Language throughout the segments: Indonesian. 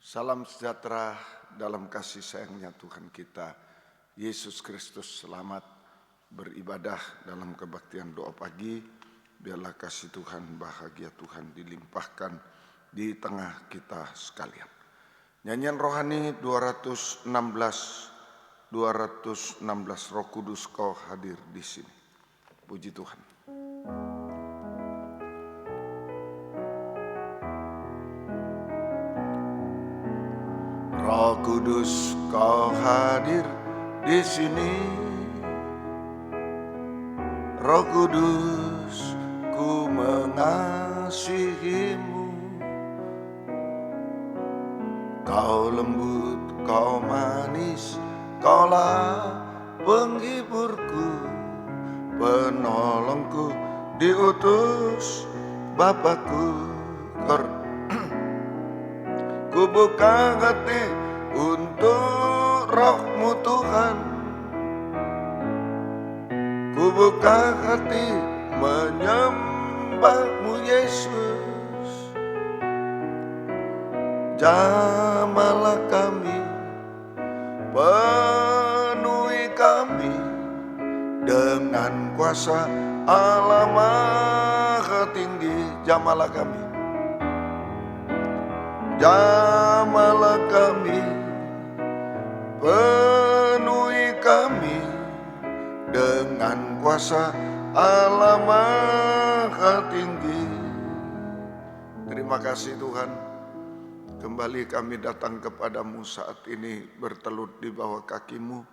Salam sejahtera dalam kasih sayangnya Tuhan kita, Yesus Kristus. Selamat beribadah dalam kebaktian doa pagi. Biarlah kasih Tuhan, bahagia Tuhan dilimpahkan di tengah kita sekalian. Nyanyian rohani 216 Roh Kudus Kau hadir di sini. Puji Tuhan. Roh Kudus Kau hadir di sini. Roh Kudus, ku mengasihimu. Kau lembut, Kau manis, Kaulah penghiburku, penolongku, diutus Bapakku. Ku buka hati untuk Roh-Mu Tuhan. Ku buka hati menyembah-Mu Yesus. Jamahlah kami, penuhi kami dengan kuasa Allah Maha Tinggi. Jamahlah kami, jamahlah kami, penuhi kami dengan kuasa Allah Maha Tinggi. Terima kasih Tuhan, kembali kami datang kepadamu saat ini bertelut di bawah kaki-Mu,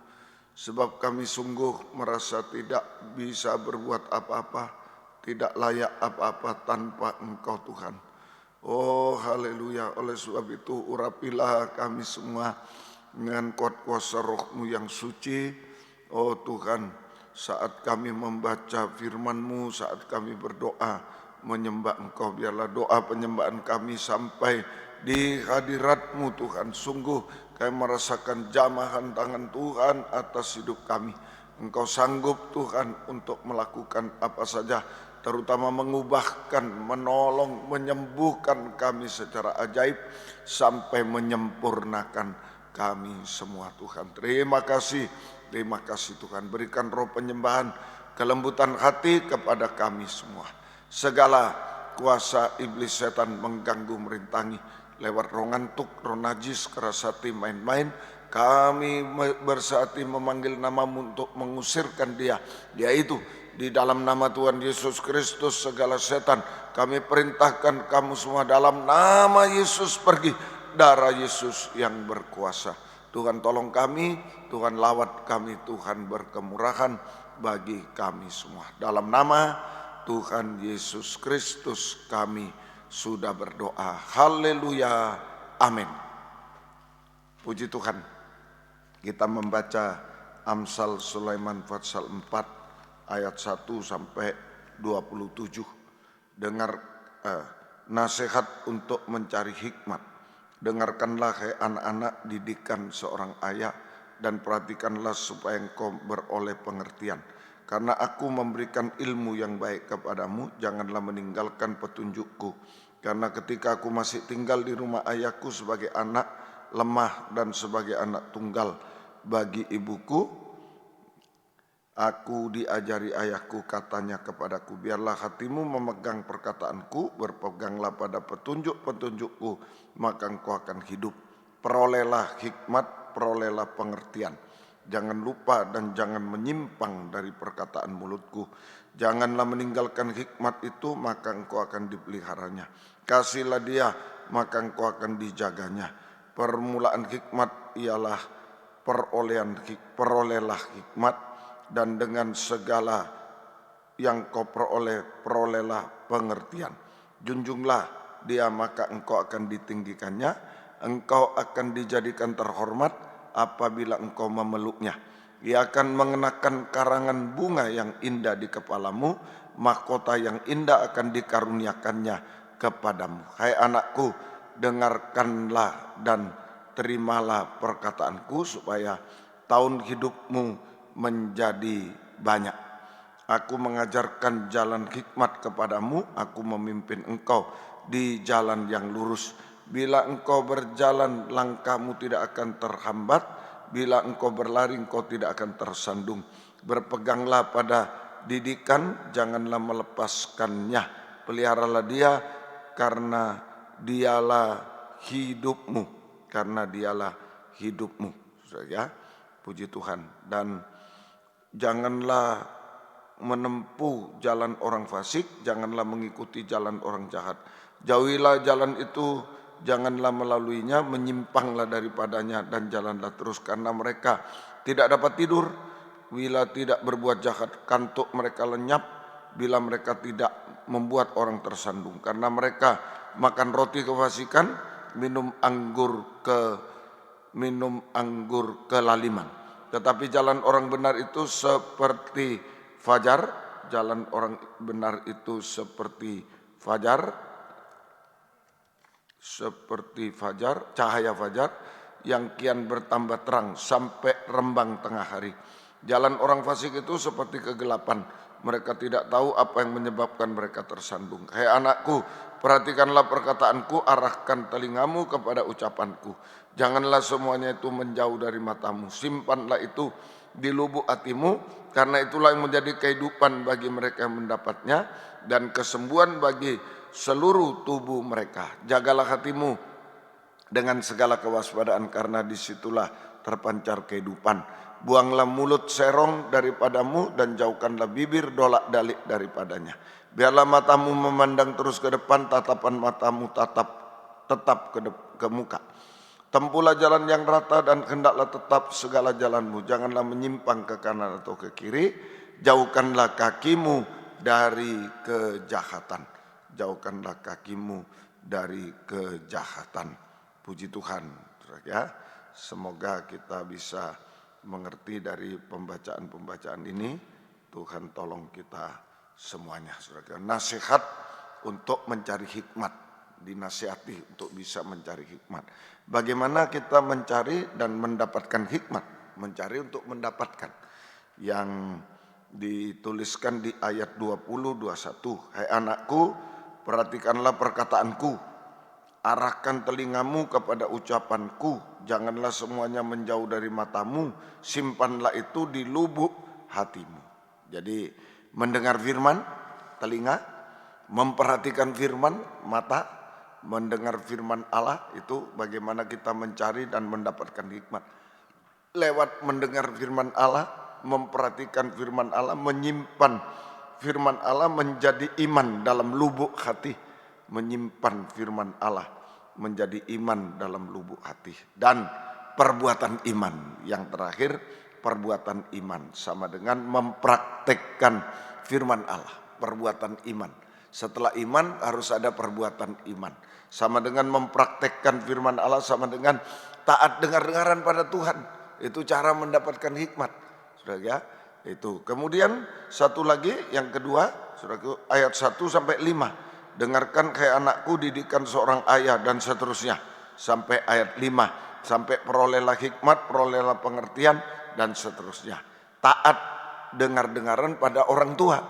sebab kami sungguh merasa tidak bisa berbuat apa-apa, tidak layak apa-apa tanpa Engkau Tuhan. Oh haleluya, oleh sebab itu urapilah kami semua dengan kuat kuasa Roh-Mu yang suci. Oh Tuhan, saat kami membaca firman-Mu, saat kami berdoa menyembah Engkau, biarlah doa penyembahan kami sampai di hadirat-Mu Tuhan. Sungguh kami merasakan jamahan tangan Tuhan atas hidup kami. Engkau sanggup Tuhan untuk melakukan apa saja, terutama mengubahkan, menolong, menyembuhkan kami secara ajaib sampai menyempurnakan kami semua Tuhan. Terima kasih Tuhan. Berikan roh penyembahan, kelembutan hati kepada kami semua. Segala kuasa iblis setan mengganggu, merintangi lewat roh ngantuk, roh najis, keras hati, main-main, kami bersehati memanggil nama-Mu untuk mengusirkan dia itu. Di dalam nama Tuhan Yesus Kristus, segala setan kami perintahkan kamu semua dalam nama Yesus pergi. Darah Yesus yang berkuasa. Tuhan tolong kami, Tuhan lawat kami, Tuhan berkemurahan bagi kami semua. Dalam nama Tuhan Yesus Kristus kami sudah berdoa. Haleluya. Amin. Puji Tuhan. Kita membaca Amsal Sulaiman pasal 4 ayat 1 sampai 27. Dengar nasihat untuk mencari hikmat. Dengarkanlah hai anak-anak didikan seorang ayah, dan perhatikanlah supaya engkau beroleh pengertian. Karena aku memberikan ilmu yang baik kepadamu, janganlah meninggalkan petunjukku. Karena ketika aku masih tinggal di rumah ayahku sebagai anak lemah dan sebagai anak tunggal bagi ibuku, aku diajari ayahku, katanya kepadaku, biarlah hatimu memegang perkataanku, berpeganglah pada petunjuk-petunjukku, maka engkau akan hidup. Perolehlah hikmat, perolehlah pengertian. Jangan lupa dan jangan menyimpang dari perkataan mulutku. Janganlah meninggalkan hikmat itu, maka engkau akan dipeliharanya. Kasihlah dia, maka engkau akan dijaganya. Permulaan hikmat ialah perolehlah hikmat, dan dengan segala yang kau perolehlah pengertian. Junjunglah dia, maka engkau akan ditinggikannya. Engkau akan dijadikan terhormat apabila engkau memeluknya. Ia akan mengenakan karangan bunga yang indah di kepalamu, mahkota yang indah akan dikaruniakannya kepadamu. Hai anakku, dengarkanlah dan terimalah perkataanku, supaya tahun hidupmu menjadi banyak. Aku mengajarkan jalan hikmat kepadamu, aku memimpin engkau di jalan yang lurus. Bila engkau berjalan, langkahmu tidak akan terhambat. Bila engkau berlari, engkau tidak akan tersandung. Berpeganglah pada didikan, janganlah melepaskannya. Peliharalah dia, karena dialah hidupmu. Karena dialah hidupmu. Ya, puji Tuhan. Dan janganlah menempuh jalan orang fasik, janganlah mengikuti jalan orang jahat. Jauhilah jalan itu, janganlah melaluinya, menyimpanglah daripadanya dan jalanlah terus, karena mereka tidak dapat tidur bila tidak berbuat jahat, kantuk mereka lenyap bila mereka tidak membuat orang tersandung, karena mereka makan roti kefasikan, minum anggur kelaliman. Tetapi jalan orang benar itu seperti fajar, jalan orang benar itu seperti fajar, cahaya fajar yang kian bertambah terang sampai rembang tengah hari. Jalan orang fasik itu seperti kegelapan, mereka tidak tahu apa yang menyebabkan mereka tersandung. Hai anakku, perhatikanlah perkataanku, arahkan telingamu kepada ucapanku. Janganlah semuanya itu menjauh dari matamu, simpanlah itu di lubuk hatimu, karena itulah yang menjadi kehidupan bagi mereka yang mendapatnya dan kesembuhan bagi seluruh tubuh mereka. Jagalah hatimu dengan segala kewaspadaan, karena disitulah terpancar kehidupan. Buanglah mulut serong daripadamu dan jauhkanlah bibir dolak-dalik daripadanya. Biarlah matamu memandang terus ke depan, tatapan matamu tetap ke muka. Tempuhlah jalan yang rata dan hendaklah tetap segala jalanmu. Janganlah menyimpang ke kanan atau ke kiri. Jauhkanlah kakimu dari kejahatan. Jauhkanlah kakimu dari kejahatan. Puji Tuhan, ya. Semoga kita bisa mengerti dari pembacaan-pembacaan ini. Tuhan tolong kita semuanya, saudara. Nasihat untuk mencari hikmat. Dinasihati untuk bisa mencari hikmat. Bagaimana kita mencari dan mendapatkan hikmat? Mencari untuk mendapatkan. Yang dituliskan di ayat 20-21. Hai anakku, perhatikanlah perkataanku, arahkan telingamu kepada ucapanku, janganlah semuanya menjauh dari matamu, simpanlah itu di lubuk hatimu. Jadi mendengar firman, telinga, memperhatikan firman, mata, mendengar firman Allah, itu bagaimana kita mencari dan mendapatkan hikmat. Lewat mendengar firman Allah, memperhatikan firman Allah, menyimpan firman Allah menjadi iman dalam lubuk hati. Menyimpan firman Allah menjadi iman dalam lubuk hati. Dan perbuatan iman, yang terakhir perbuatan iman sama dengan mempraktekkan firman Allah. Perbuatan iman, setelah iman harus ada perbuatan iman, sama dengan mempraktekkan firman Allah, sama dengan taat dengar-dengaran pada Tuhan. Itu cara mendapatkan hikmat, saudara ya. Itu kemudian satu lagi, yang kedua, saudara, ayat 1-5. Dengarkan hai anakku didikan seorang ayah, dan seterusnya sampai ayat 5, sampai perolehlah hikmat, perolehlah pengertian, dan seterusnya. Taat dengar-dengaran pada orang tua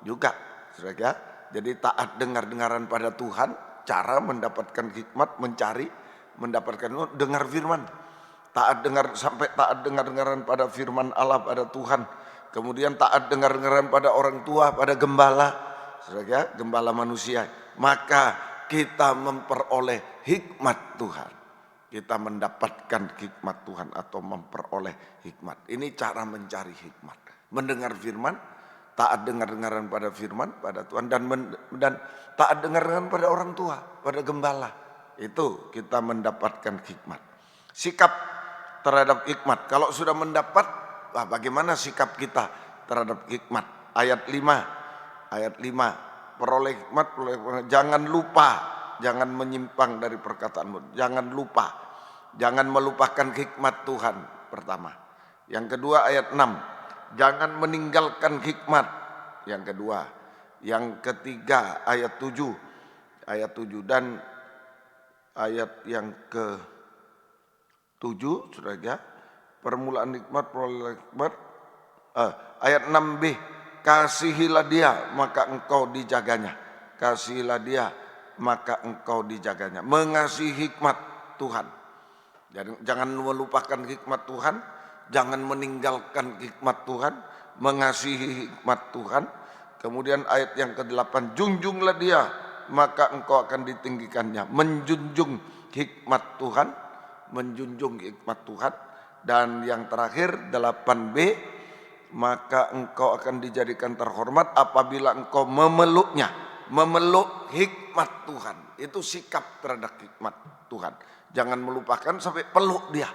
juga, saudara ya. Jadi taat dengar-dengaran pada Tuhan, cara mendapatkan hikmat, mencari, mendapatkan, dengar firman. Taat dengar, sampai taat dengar-dengaran pada firman Allah, pada Tuhan. Kemudian taat dengar-dengaran pada orang tua, pada gembala, saudara ya, gembala manusia. Maka kita memperoleh hikmat Tuhan. Kita mendapatkan hikmat Tuhan atau memperoleh hikmat. Ini cara mencari hikmat. Mendengar firman, taat dengar-dengaran pada firman, pada Tuhan, dan taat dengar-dengaran pada orang tua, pada gembala. Itu kita mendapatkan hikmat. Sikap terhadap hikmat. Kalau sudah mendapat, bagaimana sikap kita terhadap hikmat? Ayat 5, peroleh hikmat, jangan lupa, jangan menyimpang dari perkataanmu, jangan lupa, jangan melupakan hikmat Tuhan, pertama. Yang kedua ayat 6, jangan meninggalkan hikmat, yang kedua. Yang ketiga ayat 7, dan ayat yang ke-7, saudara ya, permulaan hikmat, peroleh hikmat. Ayat 6b, kasihilah dia maka engkau dijaganya. Kasihilah dia maka engkau dijaganya. Mengasihi hikmat Tuhan. Jangan melupakan hikmat Tuhan, jangan meninggalkan hikmat Tuhan, mengasihi hikmat Tuhan. Kemudian ayat yang ke-8, junjunglah dia, maka engkau akan ditinggikannya. Menjunjung hikmat Tuhan, menjunjung hikmat Tuhan. Dan yang terakhir 8b, maka engkau akan dijadikan terhormat apabila engkau memeluknya. Memeluk hikmat Tuhan, itu sikap terhadap hikmat Tuhan. Jangan melupakan sampai peluk dia,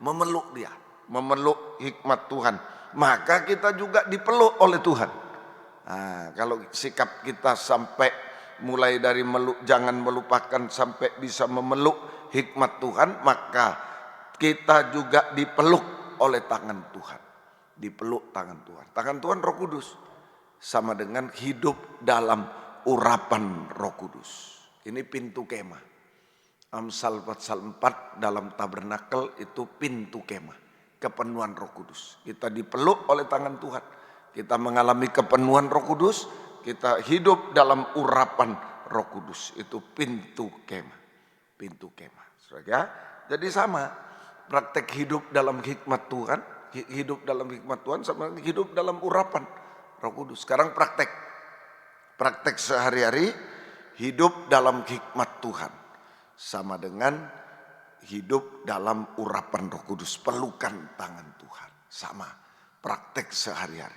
memeluk dia, memeluk hikmat Tuhan. Maka kita juga dipeluk oleh Tuhan. Nah, kalau sikap kita sampai mulai dari meluk, jangan melupakan sampai bisa memeluk hikmat Tuhan, maka kita juga dipeluk oleh tangan Tuhan. Dipeluk tangan Tuhan. Tangan Tuhan Roh Kudus sama dengan hidup dalam urapan Roh Kudus. Ini pintu kemah. Amsal pasal 4 dalam tabernakel itu pintu kemah. Kepenuhan Roh Kudus. Kita dipeluk oleh tangan Tuhan. Kita mengalami kepenuhan Roh Kudus. Kita hidup dalam urapan Roh Kudus. Itu pintu kemah. Pintu kemah. Saudara, jadi sama. Praktek hidup dalam hikmat Tuhan. Hidup dalam hikmat Tuhan sama hidup dalam urapan Roh Kudus. Sekarang praktek sehari-hari hidup dalam hikmat Tuhan sama dengan hidup dalam urapan Roh Kudus, pelukan tangan Tuhan, sama praktek sehari-hari.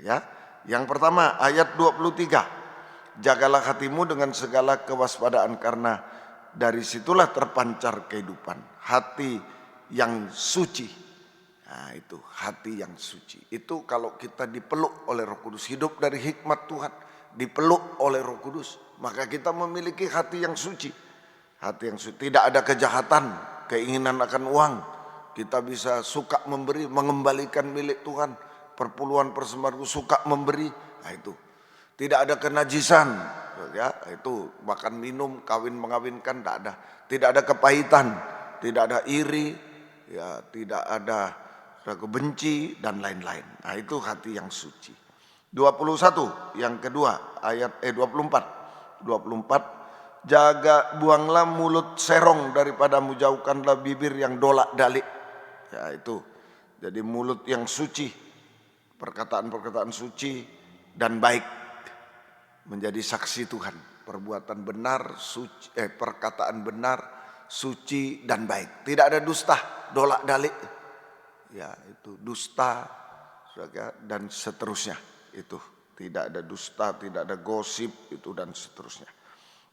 Ya. Yang pertama ayat 23, jagalah hatimu dengan segala kewaspadaan karena dari situlah terpancar kehidupan, hati yang suci. Nah itu hati yang suci. Itu kalau kita dipeluk oleh Roh Kudus, hidup dari hikmat Tuhan, dipeluk oleh Roh Kudus, maka kita memiliki hati yang suci. Hati yang suci, tidak ada kejahatan, keinginan akan uang. Kita bisa suka memberi, mengembalikan milik Tuhan. Perpuluhan persembahan suka memberi. Nah itu. Tidak ada kenajisan, ya, itu makan minum, kawin mengawinkan, tidak ada. Tidak ada kepahitan, tidak ada iri, ya, tidak ada kebenci dan lain-lain. Nah itu hati yang suci. 21 yang kedua ayat 24, jaga buanglah mulut serong daripadamu, jauhkanlah bibir yang dolak-dalik. Ya itu. Jadi mulut yang suci, perkataan-perkataan suci dan baik menjadi saksi Tuhan. Perbuatan benar, suci, perkataan benar, suci dan baik. Tidak ada dusta, dolak-dalik. Ya itu dusta dan seterusnya. Itu tidak ada dusta, tidak ada gosip itu dan seterusnya.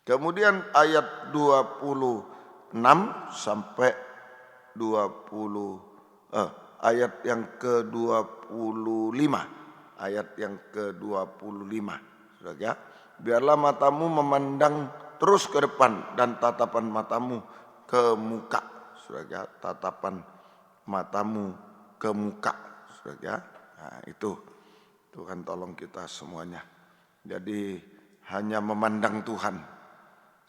Kemudian ayat 26 sampai 20 ayat yang ke-25. Ayat yang ke-25. Ya. Biarlah matamu memandang terus ke depan dan tatapan matamu ke muka. Ya. Tatapan matamu ke muka. Ya. Nah, itu Tuhan tolong kita semuanya. Jadi hanya memandang Tuhan,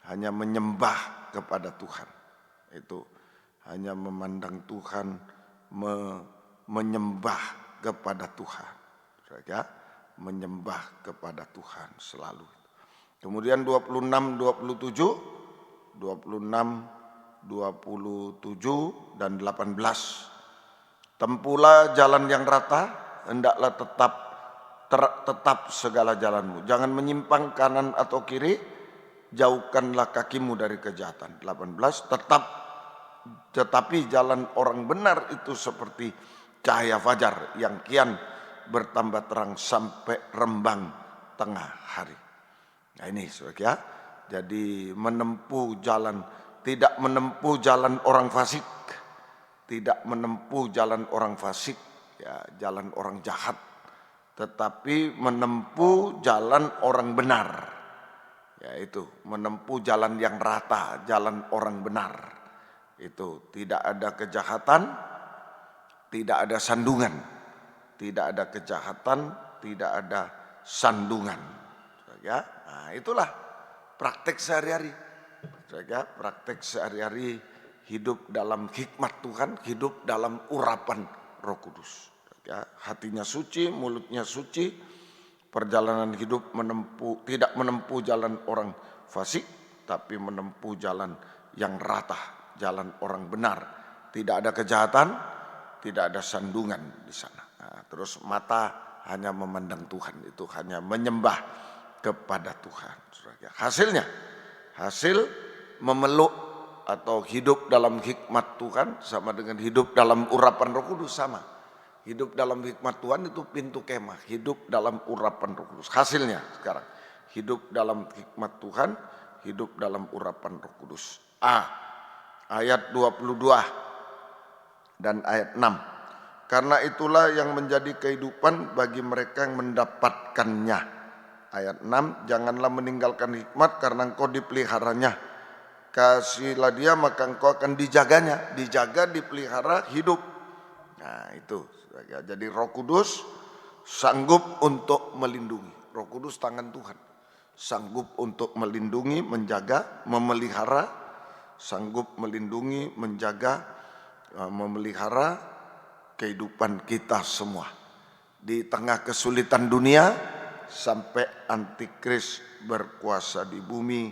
hanya menyembah kepada Tuhan. Itu hanya memandang Tuhan, menyembah kepada Tuhan. Ya, menyembah kepada Tuhan selalu. Kemudian 26, 27 dan 18. Tempuhlah jalan yang rata, hendaklah tetap segala jalanmu. Jangan menyimpang kanan atau kiri, jauhkanlah kakimu dari kejahatan. 18, tetapi jalan orang benar itu seperti cahaya fajar yang kian bertambah terang sampai rembang tengah hari. Nah ini saudara ya. Jadi menempuh jalan, tidak menempuh jalan orang fasik, tidak menempuh jalan orang fasik, ya, jalan orang jahat, tetapi menempuh jalan orang benar, yaitu menempuh jalan yang rata, jalan orang benar. Itu tidak ada kejahatan, tidak ada sandungan, tidak ada kejahatan, tidak ada sandungan. Ya, nah itulah praktek sehari-hari. Ya, praktek sehari-hari hidup dalam hikmat Tuhan, hidup dalam urapan Roh Kudus. Ya, hatinya suci, mulutnya suci, perjalanan hidup tidak menempuh jalan orang fasik, tapi menempuh jalan yang rata, jalan orang benar. Tidak ada kejahatan, tidak ada sandungan di sana. Nah, terus mata hanya memandang Tuhan, itu hanya menyembah kepada Tuhan. Hasilnya, hasil memeluk atau hidup dalam hikmat Tuhan sama dengan hidup dalam urapan Roh Kudus sama. Hidup dalam hikmat Tuhan itu pintu kemah, hidup dalam urapan Roh Kudus. Hasilnya sekarang, hidup dalam hikmat Tuhan, hidup dalam urapan Roh Kudus. Ayat 22 dan ayat 6. Karena itulah yang menjadi kehidupan bagi mereka yang mendapatkannya. Ayat 6, janganlah meninggalkan hikmat karena engkau dipeliharanya. Kasihlah dia maka engkau akan dijaganya. Dijaga, dipelihara, hidup. Nah itu. Jadi Roh Kudus sanggup untuk melindungi. Roh Kudus tangan Tuhan. Sanggup untuk melindungi, menjaga, memelihara. Sanggup melindungi, menjaga, memelihara kehidupan kita semua. Di tengah kesulitan dunia sampai antikris berkuasa di bumi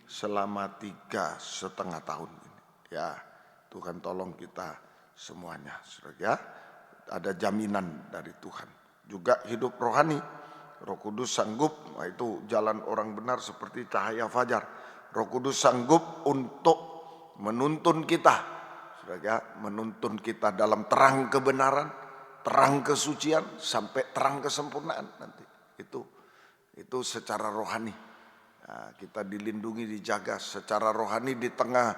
selama 3,5 tahun ini. Ya, Tuhan tolong kita semuanya, saudara ya. Ada jaminan dari Tuhan. Juga hidup rohani, Roh Kudus sanggup, itu jalan orang benar seperti cahaya fajar. Roh Kudus sanggup untuk menuntun kita, saudara ya, menuntun kita dalam terang kebenaran, terang kesucian sampai terang kesempurnaan nanti. Itu secara rohani. Nah, kita dilindungi, dijaga secara rohani di tengah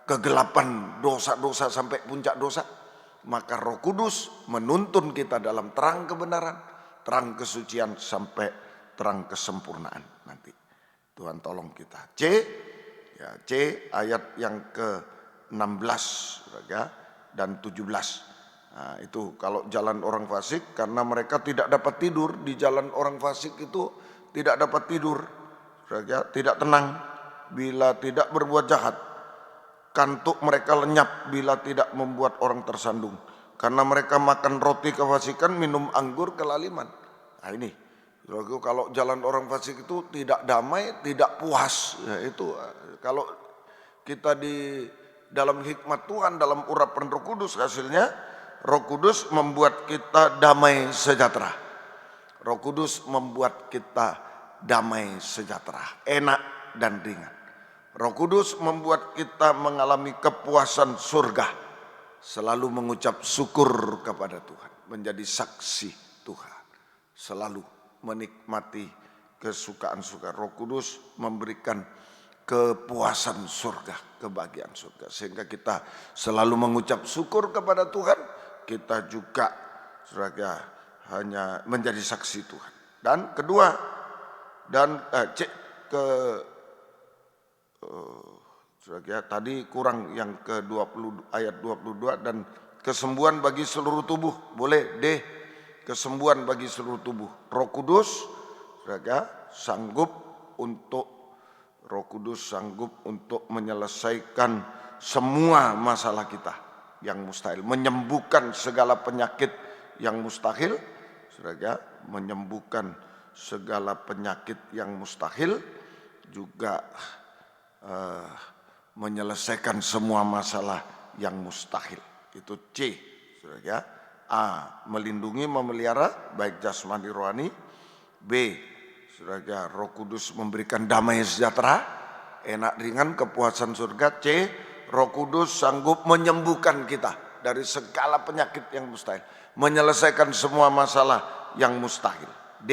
kegelapan dosa-dosa sampai puncak dosa. Maka Roh Kudus menuntun kita dalam terang kebenaran, terang kesucian sampai terang kesempurnaan nanti. Tuhan tolong kita. C ayat yang ke-16 ya, dan 17. Nah, itu kalau jalan orang fasik, karena mereka tidak dapat tidur di jalan orang fasik itu, tidak dapat tidur, ya, tidak tenang bila tidak berbuat jahat. Kantuk mereka lenyap bila tidak membuat orang tersandung. Karena mereka makan roti kefasikan, minum anggur kelaliman. Nah ini, kalau jalan orang fasik itu tidak damai, tidak puas. Ya, itu kalau kita di dalam hikmat Tuhan, dalam urapan Roh Kudus, hasilnya Roh Kudus membuat kita damai sejahtera. Roh Kudus membuat kita damai sejahtera, enak dan ringan. Roh Kudus membuat kita mengalami kepuasan surga, selalu mengucap syukur kepada Tuhan, menjadi saksi Tuhan, selalu menikmati kesukaan surga. Roh Kudus memberikan kepuasan surga, kebahagiaan surga, sehingga kita selalu mengucap syukur kepada Tuhan. Kita juga saudara hanya menjadi saksi Tuhan. Dan kedua, dan tadi kurang yang ke-20 ayat 22 dan kesembuhan bagi seluruh tubuh. Boleh D, kesembuhan bagi seluruh tubuh. Roh Kudus Roh Kudus sanggup untuk menyelesaikan semua masalah kita yang mustahil, menyembuhkan segala penyakit yang mustahil, menyembuhkan segala penyakit yang mustahil, juga menyelesaikan semua masalah yang mustahil. Itu C, ya. A, melindungi, memelihara baik jasmani rohani. B, saudara, Roh Kudus memberikan damai sejahtera, enak ringan, kepuasan surga. C, Roh Kudus sanggup menyembuhkan kita dari segala penyakit yang mustahil, menyelesaikan semua masalah yang mustahil. D,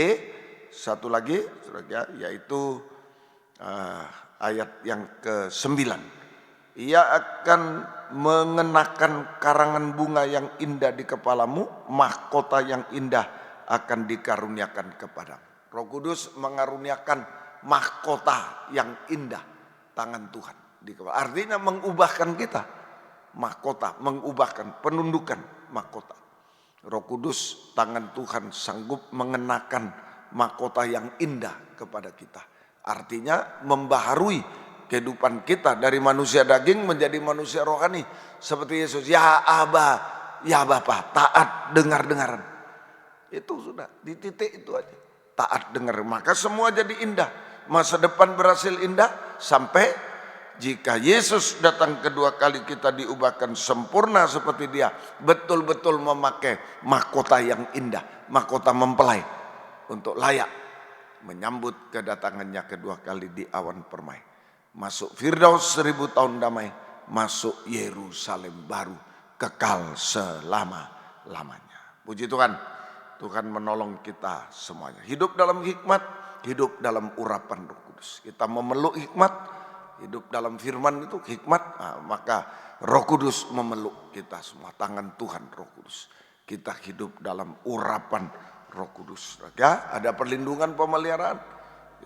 satu lagi, saudara, yaitu ayat yang ke-9. Ia akan mengenakan karangan bunga yang indah di kepalamu, mahkota yang indah akan dikaruniakan kepadamu. Roh Kudus mengaruniakan mahkota yang indah, tangan Tuhan di kepala. Artinya mengubahkan kita, mahkota, mengubahkan, penundukan mahkota. Roh Kudus, tangan Tuhan sanggup mengenakan mahkota yang indah kepada kita. Artinya membaharui kehidupan kita dari manusia daging menjadi manusia rohani. Seperti Yesus, ya Aba, ya Bapa, taat dengar-dengaran. Itu sudah, di titik itu aja. Taat dengar, maka semua jadi indah. Masa depan berhasil indah, sampai jika Yesus datang kedua kali kita diubahkan sempurna seperti Dia, betul-betul memakai mahkota yang indah, mahkota mempelai untuk layak menyambut kedatangannya kedua kali di awan permai. Masuk Firdaus 1000 tahun damai, masuk Yerusalem baru kekal selama-lamanya. Puji Tuhan, Tuhan menolong kita semuanya. Hidup dalam hikmat, hidup dalam urapan Roh Kudus. Kita memeluk hikmat, hidup dalam firman itu hikmat, maka Roh Kudus memeluk kita semua. Tangan Tuhan Roh Kudus. Kita hidup dalam urapan Roh Kudus. Ya, ada perlindungan, pemeliharaan,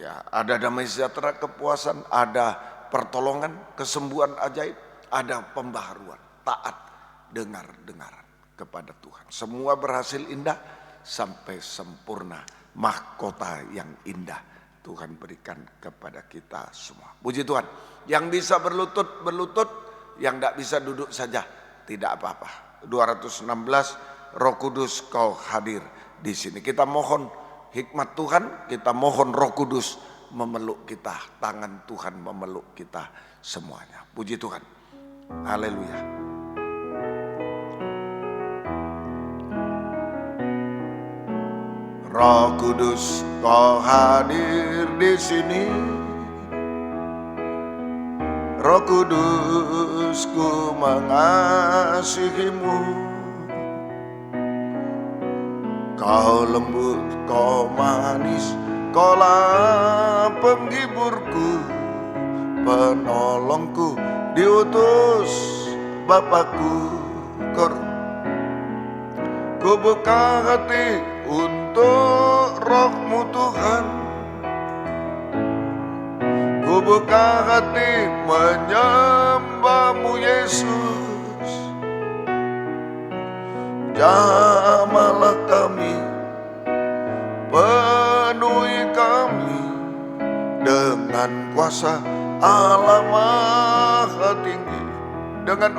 ya, ada damai sejahtera, kepuasan, ada pertolongan, kesembuhan ajaib, ada pembaharuan, taat, dengar-dengaran kepada Tuhan. Semua berhasil indah sampai sempurna. Mahkota yang indah Tuhan berikan kepada kita semua. Puji Tuhan. Yang bisa berlutut, berlutut. Yang tidak bisa duduk saja, tidak apa-apa. 216, Roh Kudus kau hadir di sini. Kita mohon hikmat Tuhan, kita mohon Roh Kudus memeluk kita. Tangan Tuhan memeluk kita semuanya. Puji Tuhan. Haleluya. Roh Kudus kau hadir di sini. Roh Kudus ku mengasihimu. Kau lembut, kau manis, kaulah penghiburku, penolongku, diutus Bapakku. Ku buka hati untuk Roh-Mu Tuhan. Ku buka hati menyembah-Mu Yesus. Jamahlah kami, penuhi kami dengan kuasa Allah Maha Tinggi. Dengan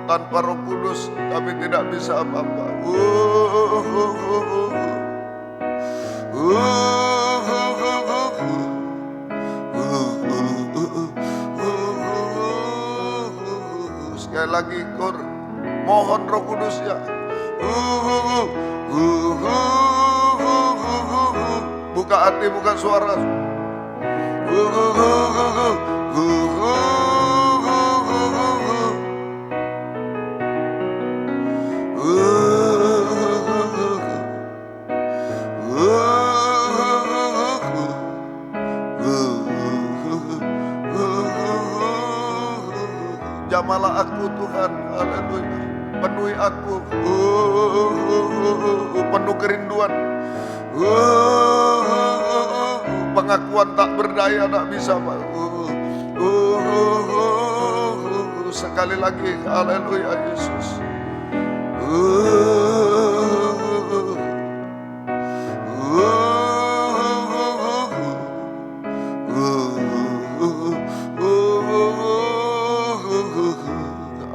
tanpa Roh Kudus kami tidak bisa apa-apa. Sekali lagi kor, mohon Roh Kudus ya. Buka hati, buka suara. Jamalah aku Tuhan, haleluya. Penuhi aku, penuh kerinduan, pengakuan tak berdaya, tak bisa. Sekali lagi, haleluya Yesus.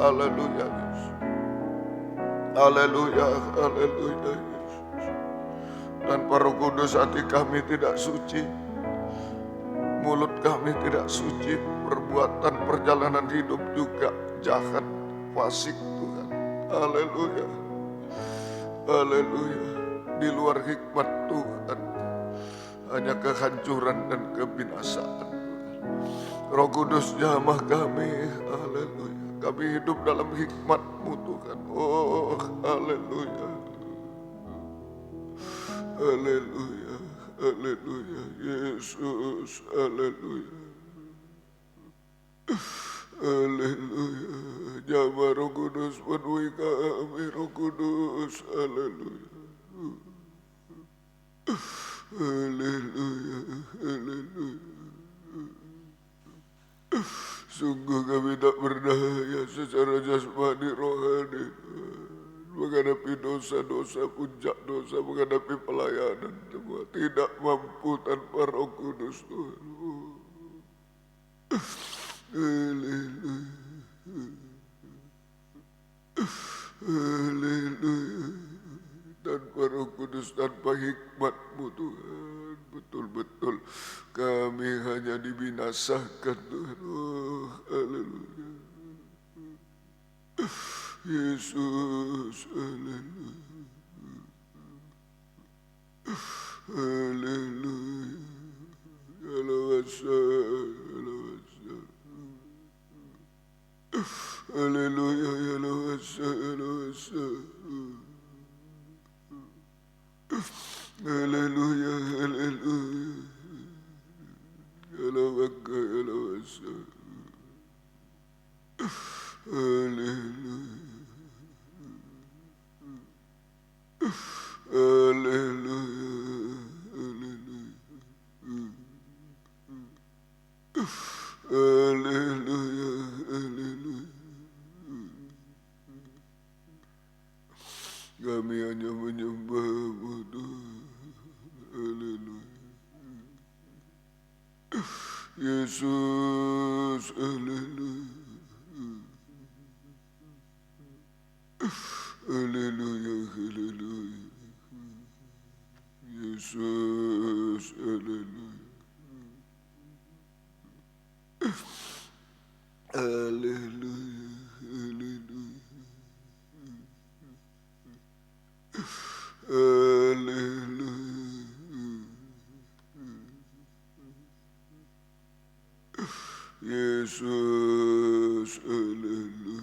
Haleluya Yesus. Haleluya, haleluya Yesus. Tanpa Roh Kudus hati kami tidak suci, mulut kami tidak suci, perbuatan perjalanan hidup juga jahat, fasik Tuhan. Haleluya, haleluya. Di luar hikmat Tuhan hanya kehancuran dan kebinasaan. Roh Kudus jamah kami, haleluya. Kami hidup dalam hikmat-Mu Tuhan. Oh, haleluya. Haleluya, haleluya, Yesus, haleluya. Haleluya. Jamah Roh Kudus penuhi kami, Roh Kudus, haleluya. Haleluya, haleluya. Sungguh kami tak berdaya secara jasmani rohani menghadapi dosa-dosa, puncak dosa, menghadapi pelayanan semua. Tidak mampu tanpa Roh Kudus Tuhan. Haleluya. Haleluya. Tanpa Roh Kudus, tanpa hikmat-Mu Tuhan, betul-betul kami hanya dibinasakan Tuhan. Oh, haleluya. Yesus, haleluya. Haleluya. Alawasa, alawasa. Haleluya, alawasa, alawasa. Haleluya, haleluya. Alawaka, alawasa. Haleluya. Haleluya. Haleluya. Haleluya. Kami hanya menyembah-Mu Tuhan. Haleluya. Yesus, haleluya. Haleluya, haleluya. Yesus, haleluya. Haleluya, haleluya. Haleluya. Yesus, haleluya.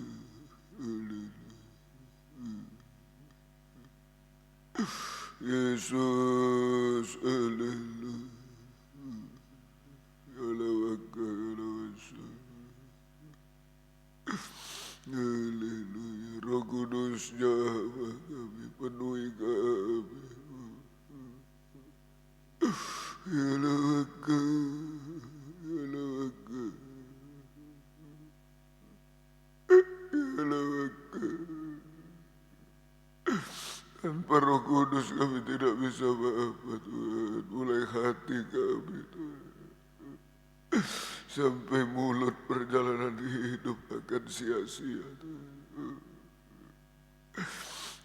Yesus, haleluya. Alawaka, alawasa. Haleluya. Roh Kudus jamah kami, penuhi kami. Alawaka, alawaka. Alawaka. Tanpa Roh Kudus kami tidak bisa apa-apa Tuhan. Mulai hati kami Tuhan, sampai mulut perjalanan hidup akan sia-sia Tuhan.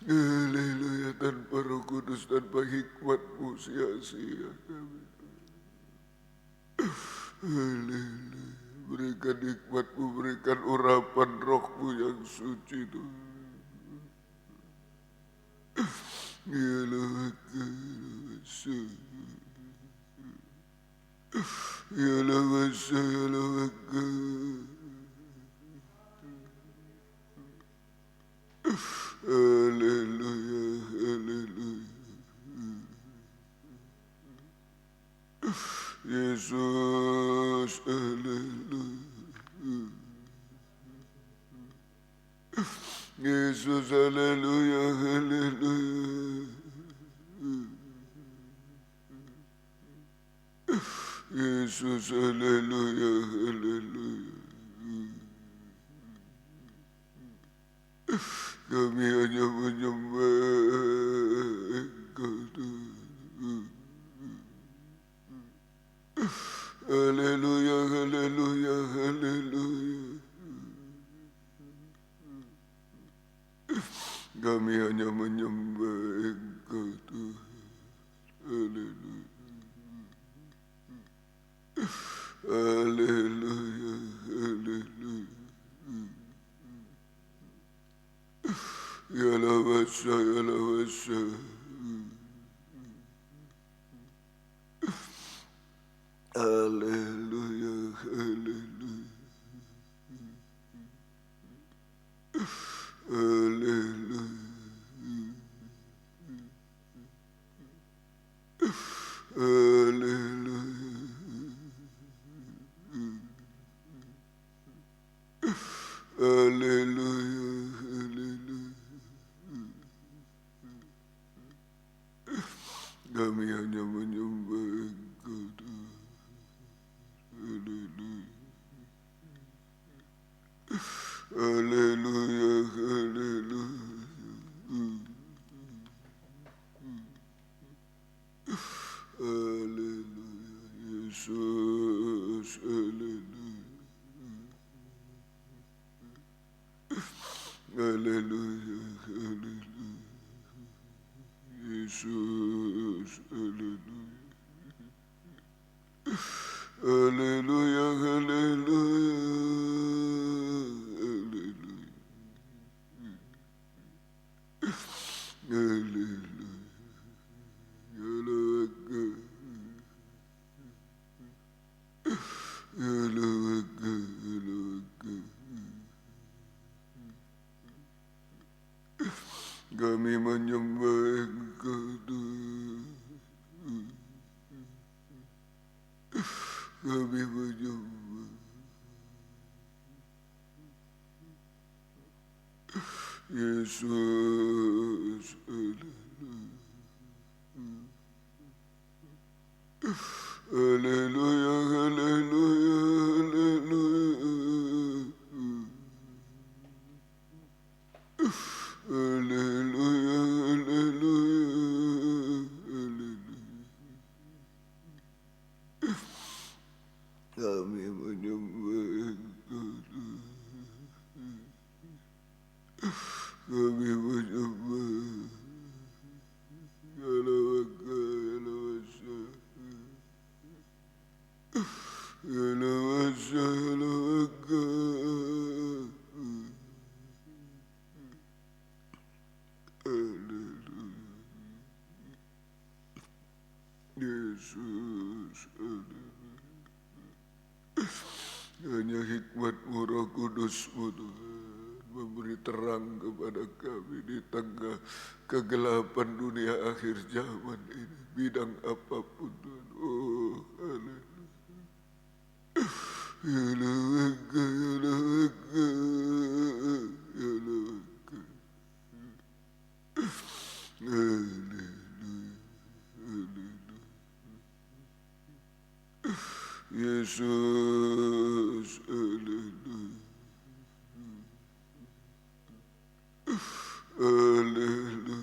Haleluya. Tanpa Roh Kudus, tanpa hikmat-Mu sia-sia kami. Haleluya. Berikan hikmat-Mu, berikan urapan Roh-Mu yang suci Tuhan. Yalawaka, yalawasa, yalawaka. Haleluya, haleluya. Yesus, haleluya. Yesus, haleluya, haleluya. Yesus, haleluya, haleluya. Kami hanya menyembah Engkau Tuhan. Haleluya, haleluya, haleluya. Kami hanya menyembah Engkau Tuhan. Haleluya. Haleluya, haleluya. Yalawasa, yalawasa. Haleluya, haleluya. Haleluya. Haleluya. Haleluya, haleluya. Haleluya, haleluya. Yesus, haleluya. Haleluya, haleluya. Haleluya. Haleluya. Haleluya. Kami menyembah Engkau Tuhan. Kami menyembah Yesus. Haleluya, haleluya, haleluya. Haleluya, haleluya, haleluya. Kami menyembah Engkau Tuhan. Kami menyembah. Yalawaka, yalawasa. Yalawasa, yalawaka. Haleluya. Yesus, haleluya. Hanya hikmat-Mu Roh Kudus-Mu Tuhan memberi terang kepada kami di tengah kegelapan dunia akhir zaman ini, bidang apapun Tuhan. Oh, haleluya. Yalawaka, yalawaka, yalawaka. Haleluya, haleluya. Yesus, haleluya. Haleluya.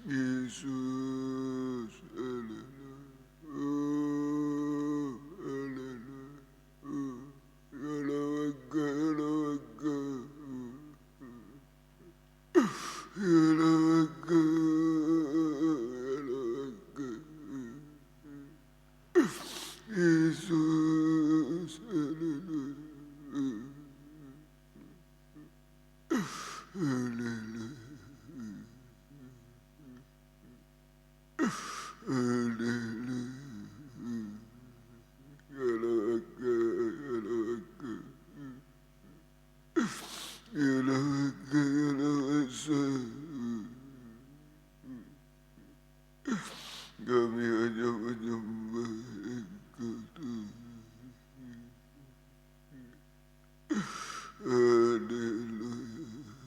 Yesus, haleluya. Oh, haleluya. Oh, yalawaka, yalawaka. Yalawaka, yalawaka. Yesus, haleluya. Haleluya. Haleluya. Yalawaka, yalawaka. Yalawaka, yalawasa. Kami hanya menyembah Engkau Tuhan. Haleluya,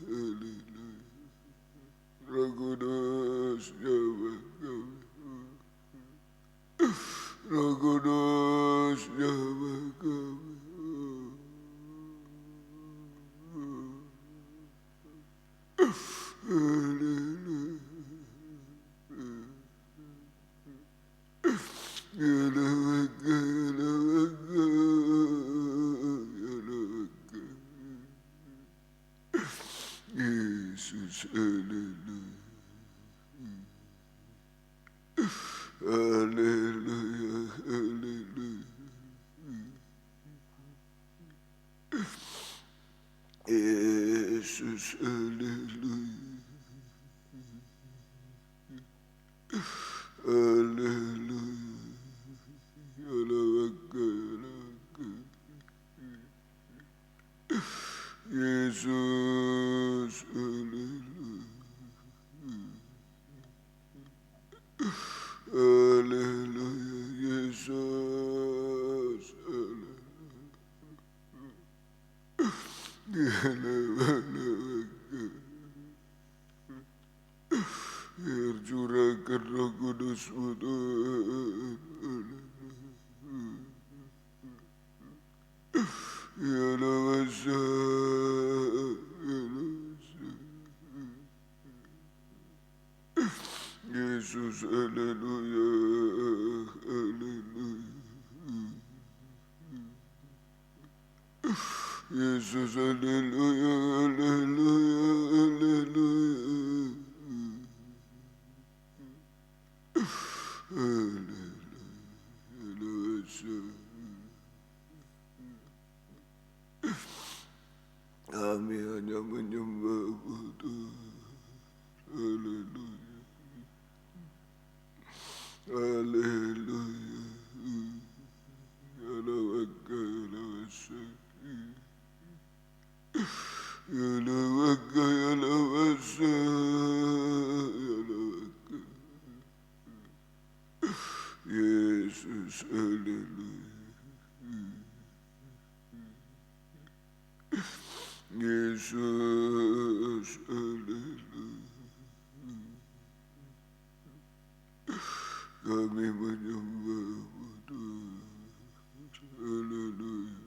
haleluya. Roh Kudus, jawab kami. Roh Kudus, jawab kami. Haleluya. Yalawaka, yalawaka, yalawaka. Yesus, haleluya. Haleluya, haleluya. Yesus, haleluya. Haleluya. Yalawaka, yalawaka. Yesus, haleluya. Haleluya, Yesus, haleluya. Yalawaka. Curahkan Roh Kudus-Mu Tuhan. Yalawasa, yalawasa. Yesus, haleluya, haleluya. Yesus, haleluya, haleluya, haleluya. Kami hanya menyembah-Mu Tuhan. Haleluya. Haleluya. Yalawaka, yalawasa. Yalawaka, yalawasa. Yalawaka. Yesus, haleluya. Yesus, haleluya. Kami menyembah-Mu Tuhan. Haleluya.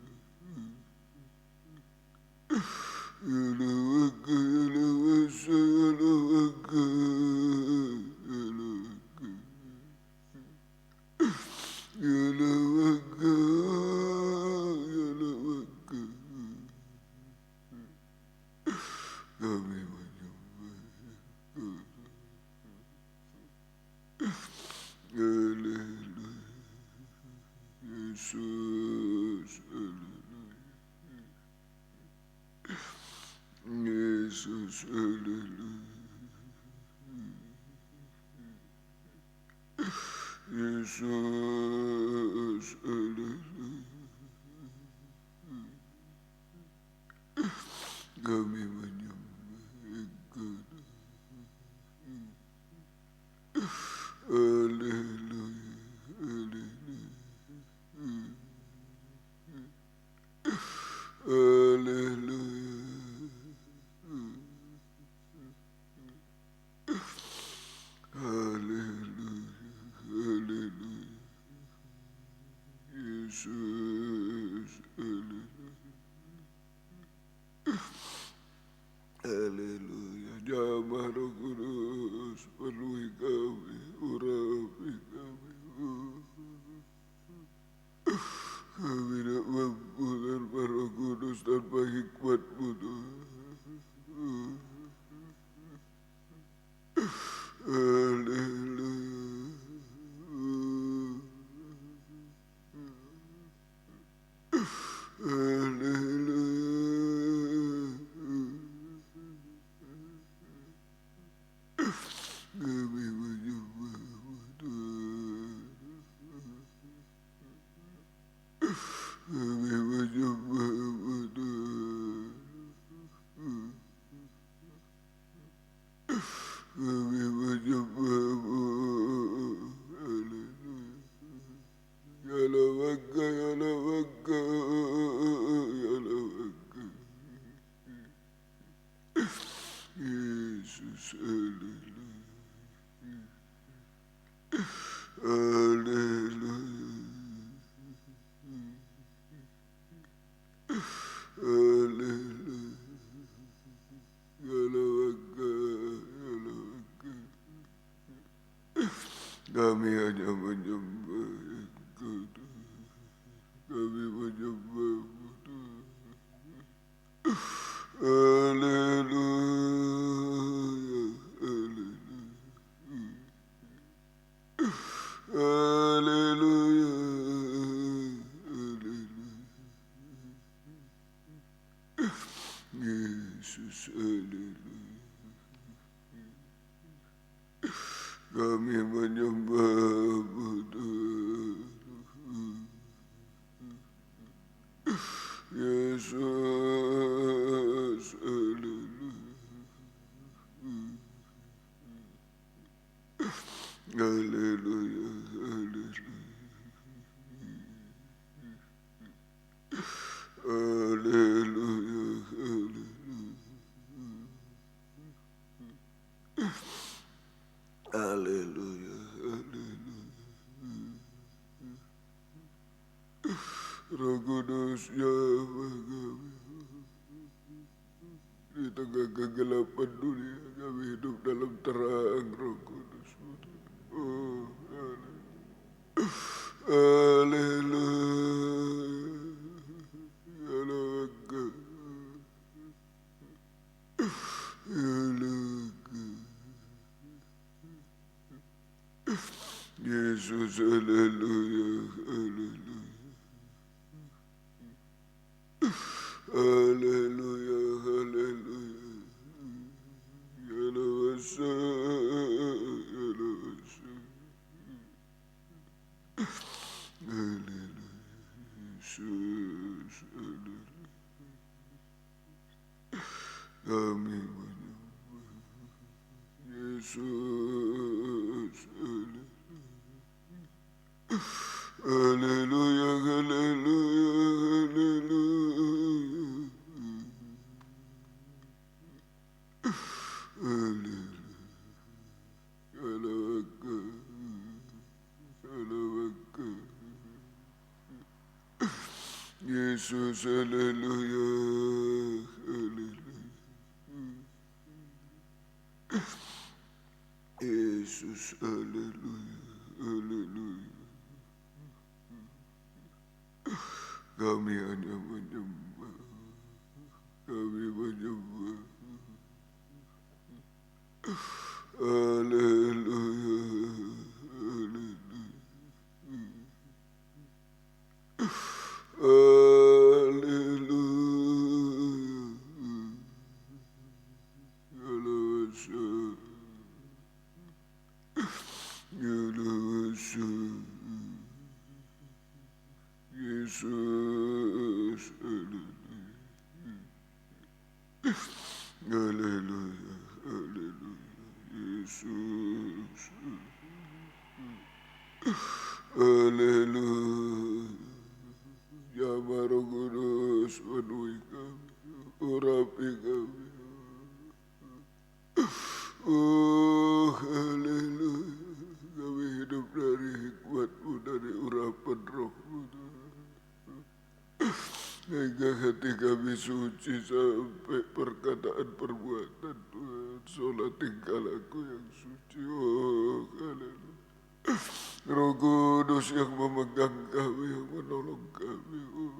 Yalawaka, yalawasa, yalawaka. Yalawaka. Yalawaka, yalawaka. Kami menyembah. Haleluya. Yesus, haleluya. Yesus, haleluya. Yesus, haleluya. Kami menyembah Engkau. Haleluya, haleluya. Haleluya. Haleluya, haleluya. Yesus, haleluya. Haleluya. Jamah Roh Kudus, penuhi kami, urapi kami. Kami tidak mampu tanpa Roh Kudus, tanpa hikmat-Mu Tuhan. Kami menyembah-Mu Tuhan. Kami menyembah-Mu Tuhan. Kami menyembah-Mu. Haleluya. Yalawaka, yalawaka, yalawaka. Yesus, haleluya. Haleluya. Haleluya. Yalawaka, yalawaka. Kami hanya menyembah Engkau Tuhan. Kami menyembah-Mu Tuhan. Haleluya, haleluya. Haleluya, haleluya. Yesus, haleluya. Kami menyembah-Mu Tuhan. Yesus, haleluya. Haleluya, haleluya. Haleluya, haleluya. Haleluya, haleluya. Roh Kudus, jamah kami. Di tengah kegelapan dunia, kami hidup dalam terang Roh Kudus. Oh, haleluya. Haleluya. haleluya, haleluya. Haleluya, haleluya. Yalawasa, yalawasa. Haleluya, Yesus, haleluya. Kami menyembah Yesus, haleluya. Haleluya, haleluya, haleluya. Haleluya. Halawaka, halawaka. Yesus, haleluya, haleluya. Yesus, haleluya, haleluya. Kami hanya menyembah, kami menyembah. Haleluya, haleluya. Haleluya. Halawasa, halawasa. Yesus, haleluya. Haleluya, haleluya. Yesus, haleluya. Ya Roh Kudus, penuhi kami, urapi kami. Oh, haleluya. Kami hidup dari hikmat-Mu, dari urapan Roh-Mu. Sehingga hati kami suci sampai perkataan perbuatan Tuhan. Sholat tingkah laku yang suci. Oh, haleluya. Roh Kudus yang memegang kami, yang menolong kami. Oh,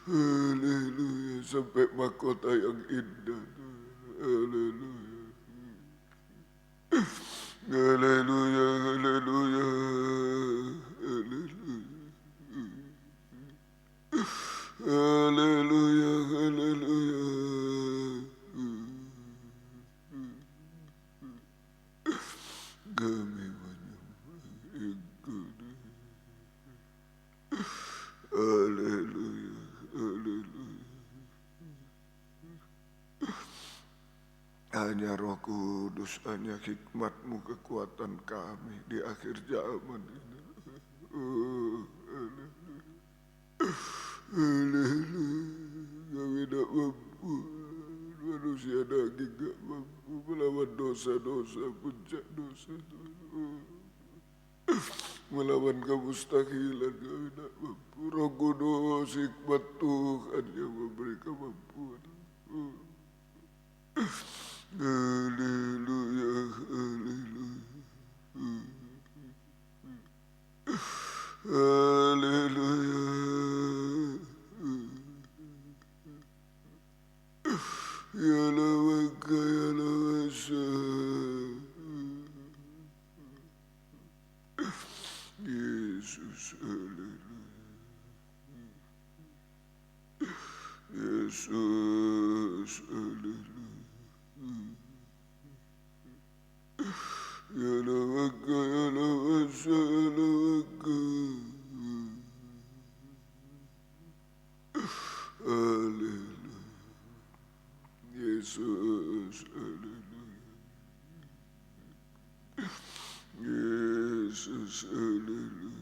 haleluya. Sampai mahkota yang indah. Haleluya. Haleluya, haleluya, haleluya. Haleluya, haleluya. Kami menyembah Yang Kudus. Haleluya, haleluya. Hanya Roh Kudus, hanya hikmat-Mu, kekuatan kami di akhir zaman ini. Oh, haleluya. Haleluya. Kami tidak mampu, manusia daging tidak mampu melawan dosa-dosa, puncak dosa. Melawan kemustahilan kami tidak mampu. Roh Kudus, hikmat Tuhan yang memberi kemampuan. Haleluya, haleluya. Haleluya. Yalawaka, yalawasa. Yesus, haleluya. Yesus, haleluya. Yalawaka, yalawasa, yalawaka. Haleluya. Yesus, haleluya. Yesus, haleluya.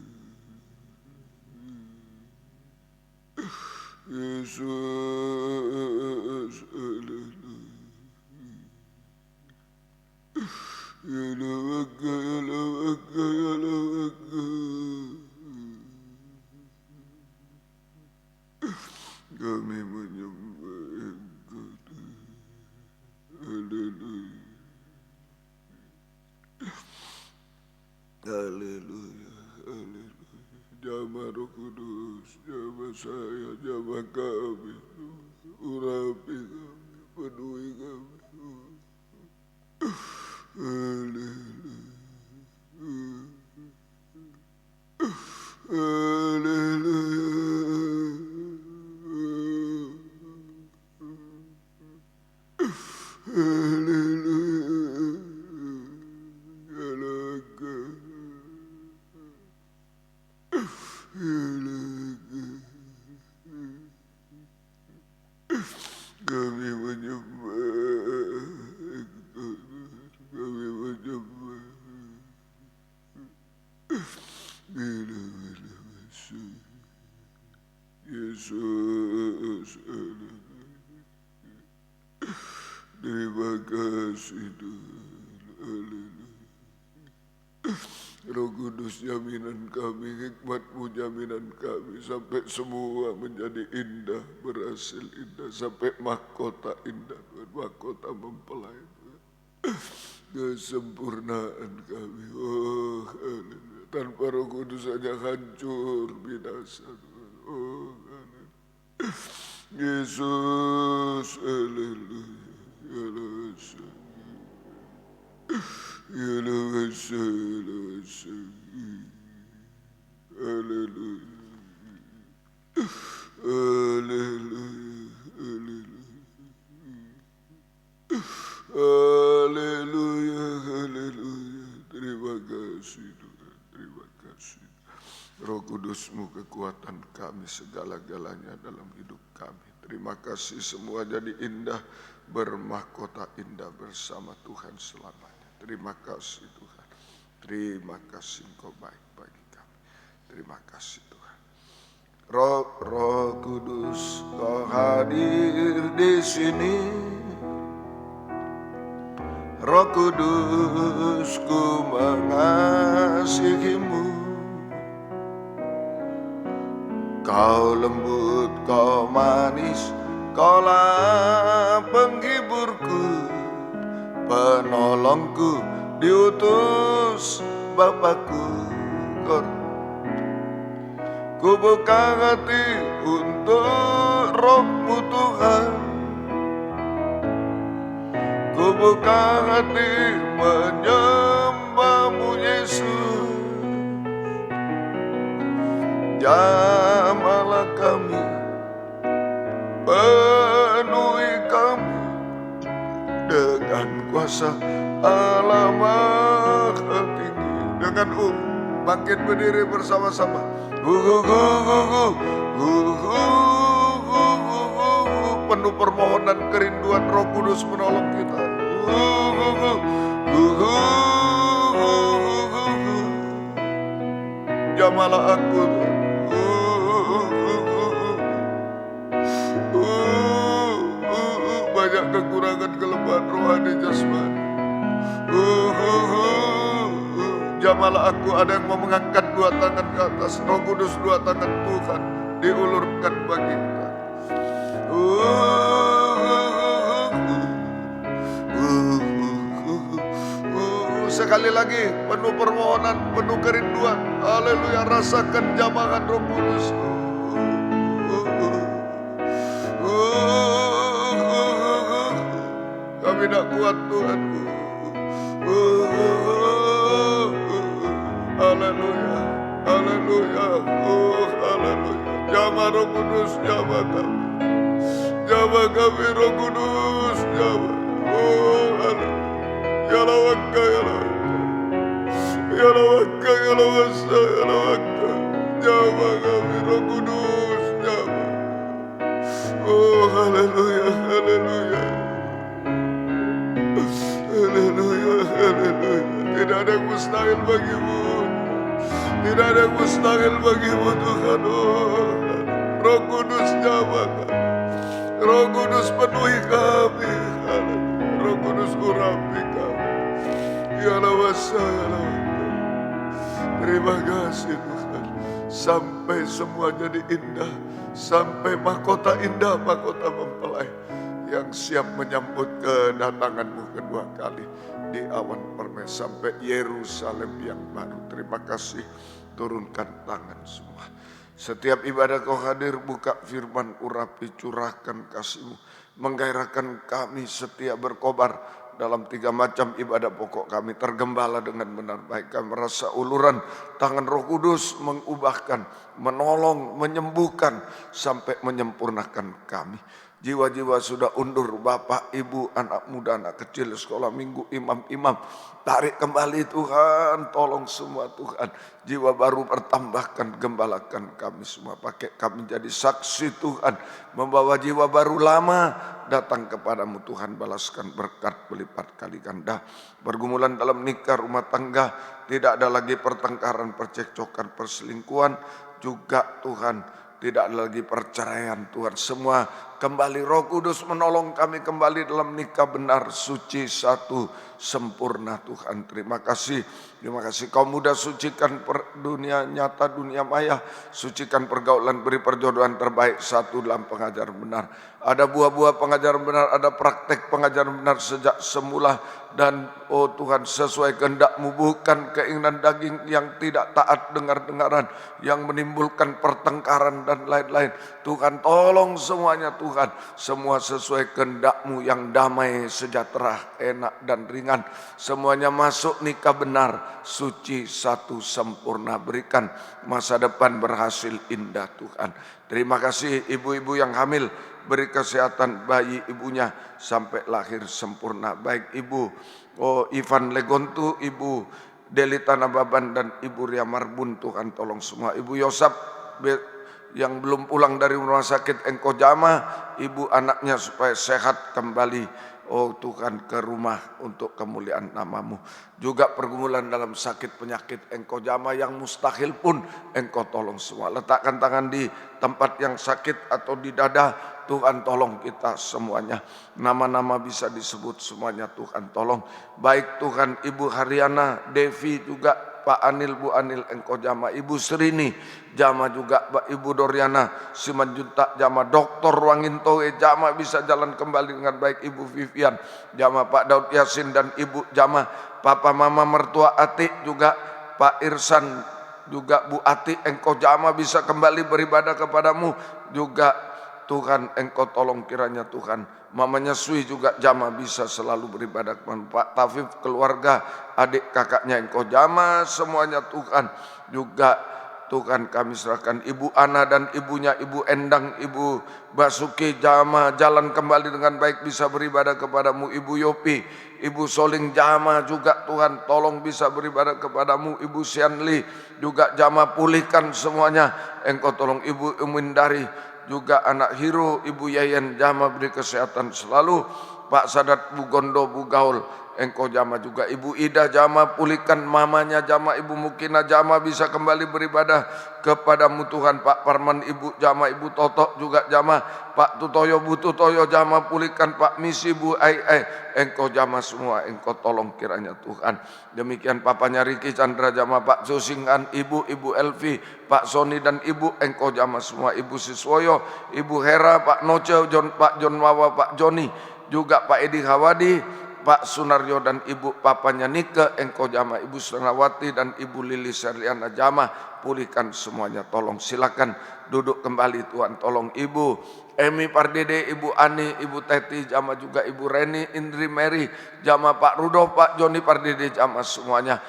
Yesus, haleluya. Yalawaka, yalawaka, yalawaka. Kami menyembah Yang Kudus. Haleluya. Haleluya, haleluya. Jamah Roh Kudus, jamah saya, jamah kami. Urapi kami, penuhi kami. Haleluya. Kami menyembah, kami menyembah. Yesus, terima kasih Tuhan. Roh Kudus jaminan kami, hikmat-Mu jaminan kami, sampai semua menjadi indah, berhasil indah, sampai mahkota indah Tuhan, mahkota mempelai Tuhan. Kesempurnaan kami, oh haleluya. Tanpa Roh Kudus saja hancur, binasa Tuhan, oh haleluya. Yesus, haleluya, haleluya. Haleluya, haleluya, haleluya, haleluya. Terima kasih Tuhan, terima kasih. Roh Kudus-Mu kekuatan kami, segala-galanya dalam hidup kami. Terima kasih, semua jadi indah, bermahkota indah bersama Tuhan selamanya. Terima kasih Tuhan, terima kasih Engkau baik bagi kami. Terima kasih Tuhan. Roh Kudus, Kau hadir di sini. Roh Kudus, ku mengasihi-Mu. Kau lembut, Kau manis, Kaulah penghiburku, penolongku, diutus Bapakku. Ku buka hati untuk Roh-Mu Tuhan. Ku buka hati menyembah-Mu Yesus. Jamalah kami, penuhi kami dengan kuasa Allah Maha Tinggi. Dengan bangkit berdiri bersama-sama. Penuh permohonan kerinduan Roh Kudus menolong kita. Jamalah aku. Banyak kekurangan kelemahan rohani jasmani. Jamalah aku, ada yang mau mengangkat dua tangan ke atas. Roh Kudus, dua tangan Tuhan diulurkan bagi kita. Sekali lagi, penuh permohonan, penuh kerinduan. Haleluya, rasakan jamahan Roh Kudus. Kami tidak kuat Tuhan. Haleluya, haleluya, oh haleluya. Jamah Roh Kudus, jamah kami. Jamah kami Roh Kudus, jamah. Oh haleluya. Ya lawakka, ya lawakka. Ya lawakka, ya lawakka, ya lawakka. Jamah kami Roh Kudus, jamah. Oh haleluya, haleluya. Haleluya, haleluya. Tidak ada yang mustahil bagimu. Tidak ada yang mustahil bagimu Tuhan. Oh, Roh Kudus jamah kami. Roh Kudus penuhi kami. Roh Kudus urapi kami. Ya Allah, terima kasih Tuhan. Sampai semua jadi indah. Sampai mahkota indah, mahkota mempelai yang siap menyambut kedatangan-Mu kedua kali di awan permai sampai Yerusalem yang baru. Terima kasih, turunkan tangan semua. Setiap ibadah Kau hadir, buka firman, urapi, curahkan kasih-Mu, menggairahkan kami setiap berkobar dalam 3 macam ibadah pokok kami tergembala dengan benar baik. Kami merasa uluran tangan Roh Kudus mengubahkan, menolong, menyembuhkan sampai menyempurnakan kami. Jiwa-jiwa sudah undur, bapak, ibu, anak muda, anak kecil, sekolah minggu, imam-imam. Tarik kembali Tuhan, tolong semua Tuhan. Jiwa baru pertambahkan, gembalakan kami semua. Pakai kami jadi saksi Tuhan. Membawa jiwa baru lama datang kepadamu Tuhan. Balaskan berkat berlipat kali ganda. Pergumulan dalam nikah, rumah tangga. Tidak ada lagi pertengkaran, percekcokan, perselingkuhan. Juga Tuhan tidak ada lagi perceraian Tuhan. Semua kembali Roh Kudus menolong kami kembali dalam nikah benar, suci, satu, sempurna Tuhan. Terima kasih. Terima kasih kaum muda, sucikan dunia nyata, dunia maya. Sucikan pergaulan, beri perjodohan terbaik satu dalam pengajaran benar. Ada buah-buah pengajaran benar, ada praktek pengajaran benar sejak semula. Dan oh Tuhan, sesuai kehendak-Mu, bukan keinginan daging yang tidak taat dengar-dengaran, yang menimbulkan pertengkaran dan lain-lain. Tuhan tolong semuanya Tuhan, semua sesuai kehendak-Mu yang damai, sejahtera, enak dan ringan. Semuanya masuk nikah benar, suci, satu, sempurna. Berikan masa depan berhasil indah Tuhan. Terima kasih ibu-ibu yang hamil, beri kesehatan bayi ibunya sampai lahir sempurna. Baik Ibu Ivan Legontu, Ibu Deli Tanababan dan Ibu Ria Marbun, Tuhan tolong semua. Ibu Yosap yang belum pulang dari rumah sakit, Engkau jamah ibu anaknya supaya sehat kembali. Oh Tuhan, ke rumah untuk kemuliaan nama-Mu. Juga pergumulan dalam sakit penyakit, Engkau jamah, yang mustahil pun Engkau tolong semua. Letakkan tangan di tempat yang sakit atau di dada, Tuhan tolong kita semuanya. Nama-nama bisa disebut semuanya, Tuhan tolong. Baik Tuhan, Ibu Haryana, Devi juga, Pak Anil, Bu Anil, Engkau jamah. Ibu Serini jamah juga, Ibu Doriana Simanjuntak jamah. Dokter Wangintoe jamah, bisa jalan kembali dengan baik. Ibu Vivian jamah. Pak Daud Yasin dan Ibu jamah. Papa Mama mertua Atik juga, Pak Irsan juga, Bu Ati, Engkau jamah, bisa kembali beribadah kepadamu juga Tuhan. Engkau tolong kiranya Tuhan. Mamanya Sui juga jamah, bisa selalu beribadah kepada Pak Tafif, keluarga, adik kakaknya Engkau jamah semuanya Tuhan. Juga Tuhan kami serahkan Ibu Ana dan ibunya, Ibu Endang, Ibu Basuki jamah, jalan kembali dengan baik, bisa beribadah kepadamu. Ibu Yopi, Ibu Soling jamah juga Tuhan, tolong bisa beribadah kepadamu. Ibu Sianli juga jamah, pulihkan semuanya Engkau tolong. Ibu Umindari juga anak Hiro, Ibu Yayan jamah, beri kesehatan selalu. Pak Sadat, Bu Gondo, Bu Gaul, Engkau jamah juga. Ibu Ida jamah, pulihkan mamanya jamah. Ibu Mukina jamah, bisa kembali beribadah kepadamu Tuhan. Pak Parman, Ibu jamah. Ibu Toto juga jamah. Pak Tutoyo, Bu Tutoyo jamah, pulihkan. Pak Misi, Bu Engkau jamah semua, Engkau tolong kiranya Tuhan. Demikian papanya Riki Chandra jamah. Pak Susingan, Ibu Elvi, Pak Soni dan Ibu, Engkau jamah semua. Ibu Siswoyo, Ibu Hera, Pak Noce, Pak John Wawa, Pak Joni, juga Pak Edi Hawadi, Pak Sunaryo dan Ibu papanya Nike, Engkau jamah. Ibu Senawati dan Ibu Lili Serliana jamah, pulihkan semuanya tolong. Silakan duduk kembali Tuhan tolong. Ibu Emi Pardede, Ibu Ani, Ibu Teti jamah juga. Ibu Reni, Indri Mary jamah. Pak Rudo, Pak Joni Pardede jamah semuanya.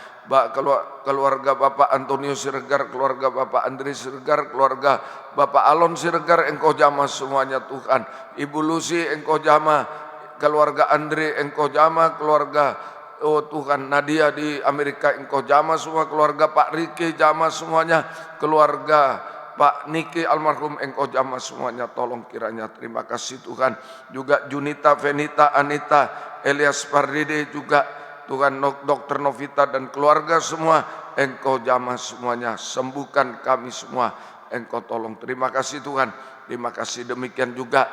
Keluarga Bapak Antonio Siregar, keluarga Bapak Andri Siregar, keluarga Bapak Alon Siregar, Engkau jamah semuanya Tuhan. Ibu Lucy, Engkau jamah. Keluarga Andre, Engkau jamah. Keluarga oh Tuhan Nadia di Amerika, Engkau jamah semua. Keluarga Pak Riki jamah semuanya. Keluarga Pak Niki almarhum, Engkau jamah semuanya tolong kiranya. Terima kasih Tuhan. Juga Junita, Venita, Anita, Elias Pardede juga Tuhan. Dokter Novita dan keluarga semua, Engkau jamah semuanya. Sembuhkan kami semua, Engkau tolong. Terima kasih Tuhan. Terima kasih. Demikian juga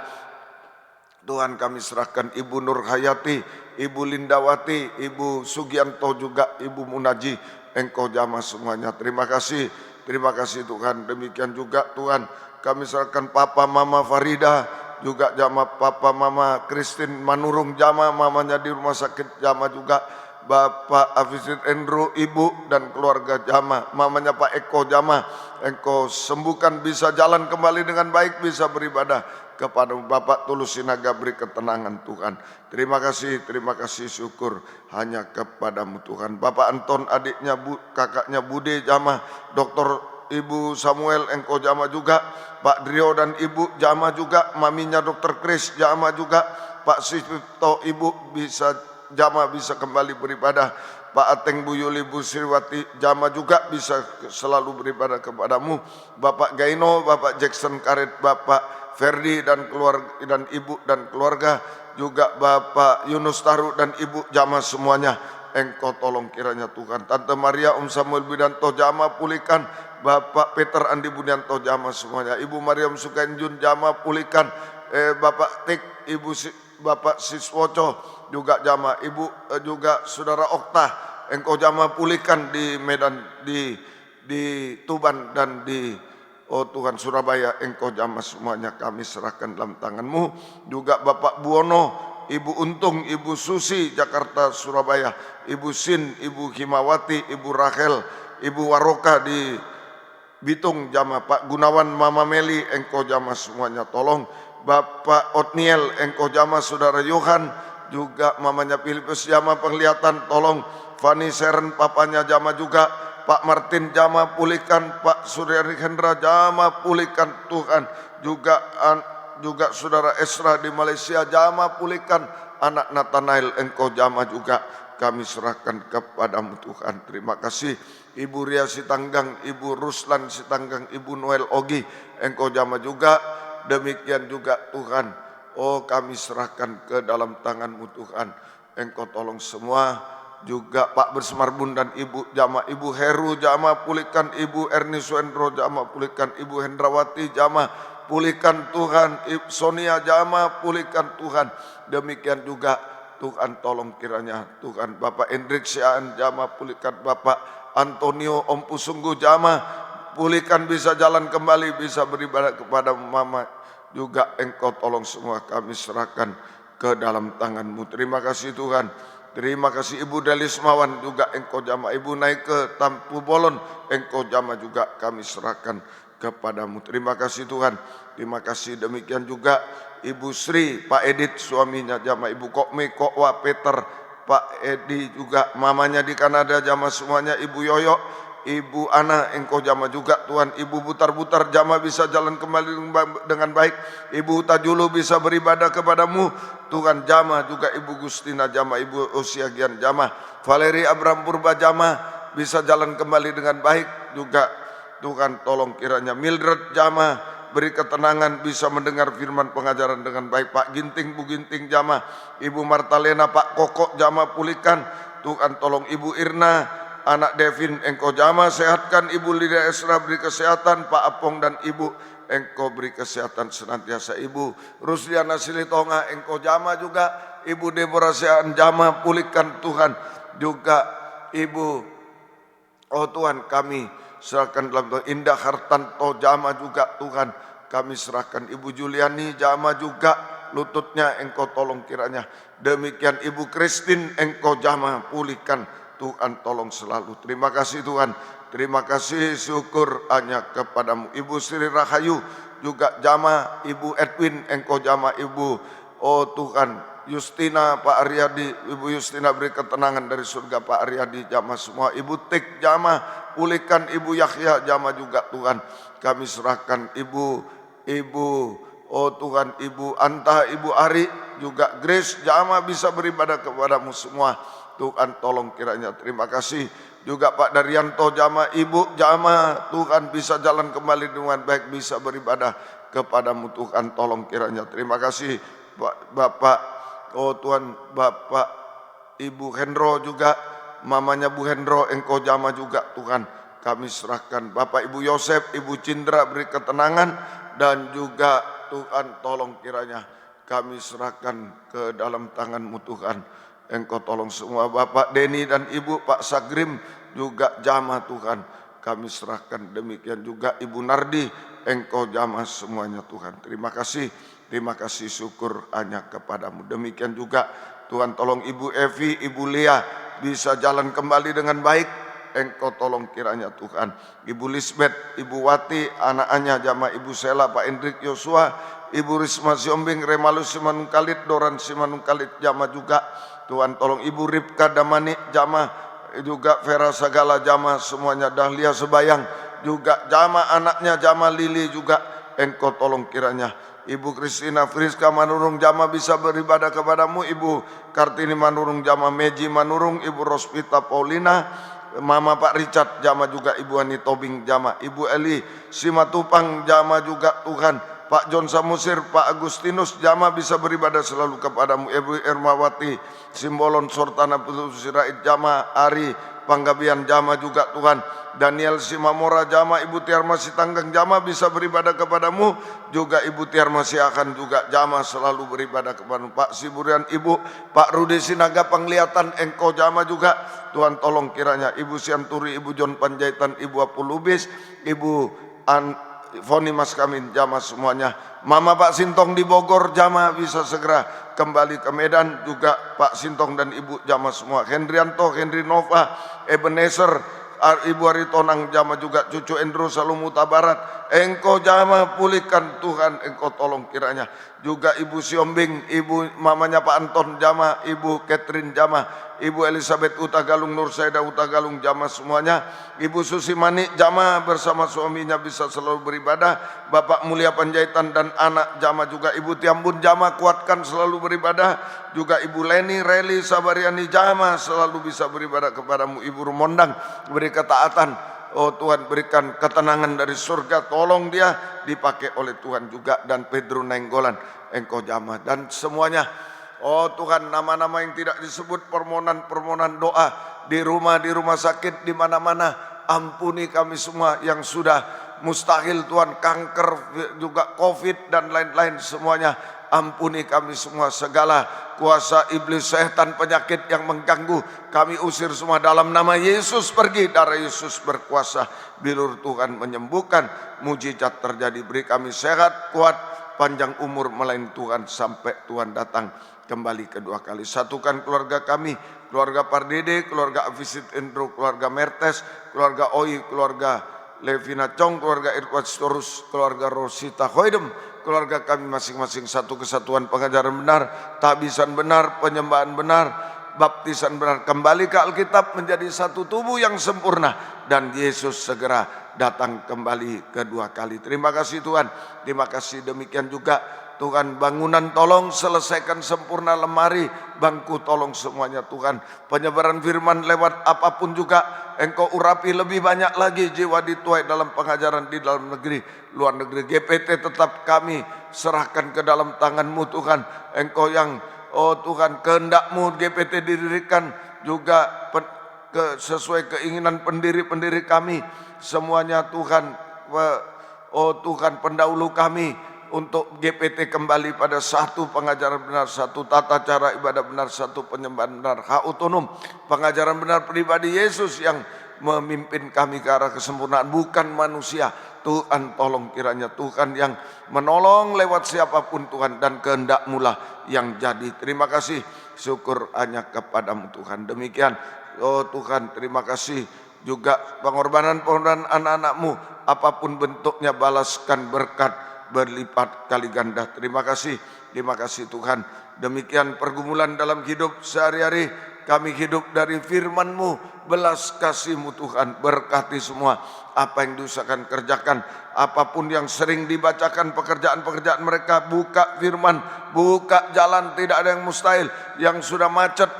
Tuhan kami serahkan Ibu Nur Hayati, Ibu Lindawati, Ibu Sugianto juga, Ibu Munaji, Engkau jamah semuanya. Terima kasih Tuhan. Demikian juga Tuhan kami serahkan Papa Mama Farida juga jamah. Papa Mama Christine Manurung jamah, mamanya di rumah sakit jamah juga. Bapak Afizid Endro, Ibu dan keluarga jamaah, mamanya Pak Eko jamaah, Engkau sembuhkan, bisa jalan kembali dengan baik, bisa beribadah kepada Bapak Tulus Sinaga, beri ketenangan Tuhan. Terima kasih syukur hanya kepadamu Tuhan. Bapak Anton, adiknya kakaknya Bude jamaah, Dokter Ibu Samuel Engkau jamaah juga, Pak Drio dan Ibu jamaah juga, maminya Dokter Kris jamaah juga, Pak Sipto Ibu bisa jamaah bisa kembali beribadah, Pak Ateng, Bu Yuli, Bu Sriwati jamaah juga bisa selalu beribadah kepadamu. Bapak Gaino, Bapak Jackson Karet, Bapak Ferdi dan keluarga dan Ibu dan keluarga, juga Bapak Yunus Taru dan Ibu jamaah semuanya, Engkau tolong kiranya Tuhan. Tante Maria, Om Samuel Bidanto jamaah pulihkan, Bapak Peter Andi Budianto jamaah semuanya, Ibu Mariam Sukainjun jamaah pulihkan, Bapak Tik, Bapak Siswoco juga jamaah, Ibu juga Saudara Okta, Engkau jamaah pulihkan di Medan, di Tuban dan di Tuhan Surabaya, Engkau jamaah semuanya kami serahkan dalam tangan-Mu. Juga Bapak Buwono, Ibu Untung, Ibu Susi Jakarta Surabaya, Ibu Sin, Ibu Himawati, Ibu Rahel, Ibu Waroka di Bitung jamaah, Pak Gunawan, Mama Meli, Engkau jamaah semuanya tolong. Bapak Otniel, Engkau jamaah Saudara Yohan, juga mamanya Filipus jamaah penglihatan tolong. Fani Seren, papanya jamaah juga, Pak Martin jamaah pulihkan, Pak Suryani Hendra jamaah pulihkan Tuhan. Juga Saudara Esra di Malaysia jamaah pulihkan, anak Nathanael Engkau jamaah juga kami serahkan kepadamu Tuhan. Terima kasih. Ibu Ria Sitanggang, Ibu Ruslan Sitanggang, Ibu Noel Ogi, Engkau jamaah juga. Demikian juga Tuhan, kami serahkan ke dalam tangan-Mu Tuhan. Engkau tolong semua. Juga Pak Bersmarbun dan Ibu jamaah, Ibu Heru jamaah pulihkan, Ibu Erni Suendro jamaah pulihkan, Ibu Hendrawati jamaah pulihkan Tuhan, Ibu Sonia jamaah pulihkan Tuhan. Demikian juga Tuhan tolong kiranya Tuhan, Bapak Hendrik Siaan jamaah pulihkan, Bapak Antonio Om Pusunggu jamaah pulihkan, bisa jalan kembali, bisa beribadah kepada Mama juga. Engkau tolong semua kami serahkan ke dalam tangan-Mu. Terima kasih Tuhan. Terima kasih Ibu Delis Mawan juga Engkau jamaah, Ibu naik ke Tampu Bolon, Engkau jamaah juga kami serahkan kepadamu. Terima kasih Tuhan. Terima kasih. Demikian juga Ibu Sri, Pak Edit suaminya jamaah, Ibu Kokme, Kokwa, Peter, Pak Edi juga mamanya di Kanada jamaah semuanya, Ibu Yoyo, Ibu Ana, Engkau jamaah juga Tuhan. Ibu Butar-Butar jamaah bisa jalan kembali dengan baik, Ibu Tajulu bisa beribadah kepadamu Tuhan jamaah juga, Ibu Gustina jamaah, Ibu Osiagian jamaah, Valeri Abraham Purba jamaah bisa jalan kembali dengan baik juga Tuhan. Tolong kiranya Mildred jamaah beri ketenangan, bisa mendengar firman pengajaran dengan baik. Pak Ginting, Bu Ginting jamaah, Ibu Martalena, Pak Kokok jamaah pulihkan Tuhan. Tolong Ibu Irna, anak Devin Engkau jamaah sehatkan, Ibu Lydia Esra beri kesehatan, Pak Apong dan Ibu Engkau beri kesehatan senantiasa. Ibu Rusdiana Silitonga Engkau jamaah juga, Ibu Deborah Sean jamaah pulihkan Tuhan. Juga Ibu Tuhan kami serahkan dalam Tuhan. Indah Hartanto jamaah juga Tuhan kami serahkan. Ibu Juliani jamaah juga, lututnya Engkau tolong kiranya. Demikian Ibu Christine Engkau jamaah pulihkan Tuhan, tolong selalu. Terima kasih Tuhan. Terima kasih syukur hanya kepadamu. Ibu Sri Rahayu juga jamaah, Ibu Edwin Engkau jamaah, Ibu Tuhan Justina, Pak Aryadi, Ibu Justina beri ketenangan dari surga, Pak Aryadi jamaah semua. Ibu Tik jamaah pulihkan, Ibu Yahya jamaah juga Tuhan kami serahkan. Ibu Tuhan, Ibu Anta, Ibu Ari juga Grace jamaah bisa beribadah kepadamu semua Tuhan, tolong kiranya. Terima kasih juga Pak Daryanto jamaah, Ibu jamaah Tuhan bisa jalan kembali dengan baik, bisa beribadah kepadamu Tuhan, tolong kiranya. Terima kasih Bapak Tuhan, Bapak Ibu Hendro juga, mamanya Bu Hendro Engkau jamaah juga Tuhan kami serahkan. Bapak Ibu Yosef, Ibu Cindra beri ketenangan, dan juga Tuhan tolong kiranya kami serahkan ke dalam tangan-Mu Tuhan. Engkau tolong semua. Bapak Denny dan Ibu Pak Sagrim juga jamaah Tuhan kami serahkan. Demikian juga Ibu Nardi Engkau jamaah semuanya Tuhan. Terima kasih syukur hanya kepadamu. Demikian juga Tuhan tolong Ibu Evi, Ibu Lia bisa jalan kembali dengan baik. Engkau tolong kiranya Tuhan. Ibu Lisbeth, Ibu Wati, anak-anaknya jamaah Ibu Sela, Pak Hendrik Yosua, Ibu Risma Siombing, Remalus Simanungkalit, Doran Simanungkalit jamaah juga. Tuhan tolong Ibu Ripka Damani jamaah, juga Vera Sagala jamaah semuanya, Dahlia Sebayang juga jamaah, anaknya jamaah Lili juga. Engkau tolong kiranya Ibu Kristina Friska Manurung jamaah bisa beribadah kepadamu. Ibu Kartini Manurung jamaah Meji Manurung, Ibu Rospita Paulina, Mama Pak Richard jamaah juga, Ibu Ani Tobing jamaah, Ibu Eli Simatupang jamaah juga Tuhan. Pak John Samusir, Pak Agustinus jamaah bisa beribadah selalu kepadamu. Ibu Ermawati Simbolon Sortana Putu Sirait jamaah, Ari Panggabian jamaah juga Tuhan. Daniel Simamora jamaah, Ibu Tiarma Sitanggang jamaah bisa beribadah kepadamu. Juga Ibu Tiarma akan juga jamaah selalu beribadah kepadamu. Pak Siburian Ibu, Pak Rudi Sinaga Penglihatan engkau jamaah juga. Tuhan tolong kiranya Ibu Sianturi, Ibu John Panjaitan, Ibu Apu Lubis, Ibu Foni Mas Kamin jamaah semuanya. Mama Pak Sintong di Bogor jamaah bisa segera kembali ke Medan. Juga Pak Sintong dan Ibu jamaah semua. Hendrianto, Henry Nova, Ebenezer, Ibu Aritonang jamaah juga, cucu Endro Salumuta Barat. Engkau jamaah pulihkan Tuhan, engkau tolong kiranya. Juga Ibu Siombing, Ibu mamanya Pak Anton jamaah, Ibu Catherine jamaah, Ibu Elizabeth Utagalung, Nur Saida Utagalung jamaah semuanya. Ibu Susi Manik jamaah bersama suaminya bisa selalu beribadah. Bapak Mulia Panjaitan dan anak jamaah juga. Ibu Tiambun jamaah kuatkan selalu beribadah. Juga Ibu Leni Reli Sabariani jamaah selalu bisa beribadah kepadamu. Ibu Rumondang beri ketaatan. Oh Tuhan, berikan ketenangan dari surga. Tolong dia dipakai oleh Tuhan juga. Dan Pedro Nenggolan engkau jamaah dan semuanya. Oh Tuhan, nama-nama yang tidak disebut, permohonan-permohonan doa di rumah sakit, di mana-mana. Ampuni kami semua yang sudah mustahil Tuhan, kanker juga COVID dan lain-lain semuanya. Ampuni kami semua, segala kuasa iblis, setan, penyakit yang mengganggu kami usir semua dalam nama Yesus. Pergi, darah Yesus berkuasa. Bilur Tuhan menyembuhkan, mujizat terjadi. Beri kami sehat, kuat, panjang umur melayani Tuhan sampai Tuhan datang kembali kedua kali. Satukan keluarga kami, keluarga Pardede, keluarga Avisit Endro, keluarga Mertes, keluarga Oi, keluarga Levina Chong, keluarga Irwat Storus, keluarga Rosita Hoidem, keluarga kami masing-masing satu kesatuan, pengajaran benar, tabisan benar, penyembahan benar, baptisan benar, kembali ke Alkitab menjadi satu tubuh yang sempurna, dan Yesus segera datang kembali kedua kali. Terima kasih Tuhan, terima kasih. Demikian juga Tuhan, bangunan tolong selesaikan sempurna, lemari, bangku tolong semuanya Tuhan. Penyebaran firman lewat apapun juga engkau urapi lebih banyak lagi jiwa dituai dalam pengajaran di dalam negeri, luar negeri. GPT tetap kami serahkan ke dalam tangan-Mu Tuhan. Engkau yang, oh Tuhan, kehendak-Mu GPT didirikan juga sesuai keinginan pendiri-pendiri kami semuanya Tuhan. Oh Tuhan, pendahulu kami untuk GPT kembali pada satu pengajaran benar, satu tata cara ibadah benar, satu penyembahan benar, hak otonom, pengajaran benar pribadi Yesus yang memimpin kami ke arah kesempurnaan, bukan manusia. Tuhan tolong kiranya Tuhan yang menolong lewat siapapun Tuhan, dan kehendak-Mu lah yang jadi. Terima kasih, syukur hanya kepadamu Tuhan. Demikian, oh Tuhan, terima kasih juga pengorbanan-pengorbanan anak-anak-Mu, apapun bentuknya, balaskan berkat berlipat kali ganda. Terima kasih Tuhan. Demikian pergumulan dalam hidup sehari-hari, kami hidup dari firman-Mu, belas kasih-Mu Tuhan, berkati semua apa yang diusahakan kerjakan, apapun yang sering dibacakan pekerjaan-pekerjaan mereka, buka firman, buka jalan, tidak ada yang mustahil. Yang sudah macet,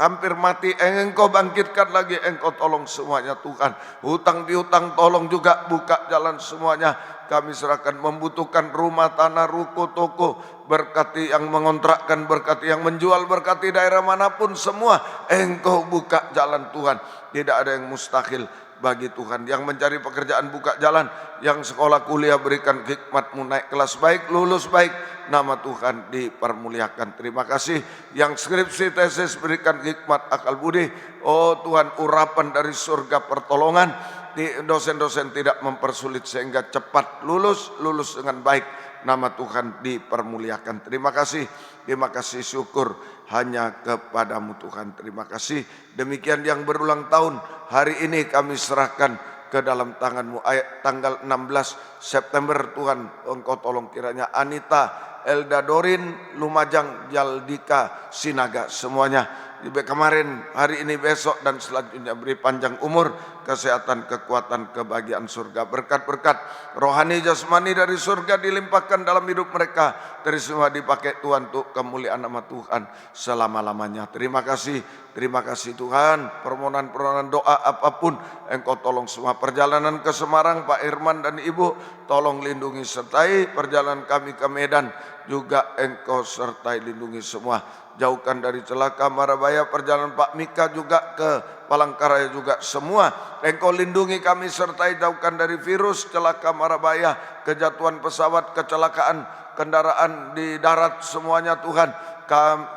hampir mati, engkau bangkitkan lagi, engkau tolong semuanya Tuhan. Hutang piutang tolong juga buka jalan semuanya. Kami serahkan, membutuhkan rumah, tanah, ruko, toko, berkati yang mengontrakkan, berkati yang menjual, berkati daerah manapun, semua engkau buka jalan Tuhan. Tidak ada yang mustahil bagi Tuhan. Yang mencari pekerjaan buka jalan, yang sekolah kuliah berikan hikmat-Mu, naik kelas baik, lulus baik, nama Tuhan dipermuliakan. Terima kasih. Yang skripsi tesis berikan hikmat, akal budi. Oh Tuhan, urapan dari surga pertolongan, dosen-dosen tidak mempersulit sehingga cepat lulus dengan baik. nama Tuhan dipermuliakan. Terima kasih syukur hanya kepadamu Tuhan. Terima kasih. Demikian yang berulang tahun, hari ini kami serahkan ke dalam tangan-Mu. Tanggal 16 September Tuhan, Engkau tolong kiranya Anita, Elda Dorin, Lumajang, Jaldika, Sinaga, semuanya kemarin, hari ini, besok, dan selanjutnya beri panjang umur, kesehatan, kekuatan, kebahagiaan surga, berkat-berkat rohani jasmani dari surga dilimpahkan dalam hidup mereka, dari semua dipakai Tuhan untuk kemuliaan nama Tuhan selama-lamanya. Terima kasih Tuhan. Permohonan doa apapun Engkau tolong semua. Perjalanan ke Semarang, Pak Irman dan Ibu, tolong lindungi sertai. Perjalanan kami ke Medan juga Engkau sertai lindungi semua. Jauhkan dari celaka mara bahaya. Perjalanan Pak Mika juga ke Palangkaraya juga semua Engkau lindungi kami sertai. Jauhkan dari virus, celaka mara bahaya, kejatuhan pesawat, kecelakaan kendaraan di darat semuanya Tuhan.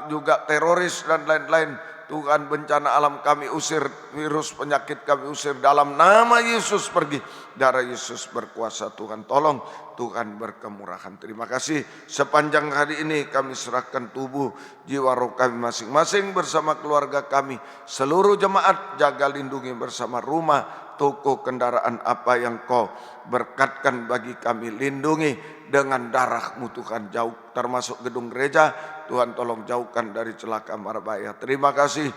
Juga teroris dan lain-lain Tuhan, bencana alam kami usir, virus penyakit kami usir, dalam nama Yesus pergi. Darah Yesus berkuasa Tuhan, tolong Tuhan berkemurahan. Terima kasih. Sepanjang hari ini kami serahkan tubuh, jiwa, roh kami masing-masing bersama keluarga kami. Seluruh jemaat jaga lindungi bersama rumah, toko, kendaraan apa yang Kau berkatkan bagi kami. Lindungi dengan darah-Mu Tuhan, jauh termasuk gedung gereja. Tuhan tolong jauhkan dari celaka mara bahaya. Terima kasih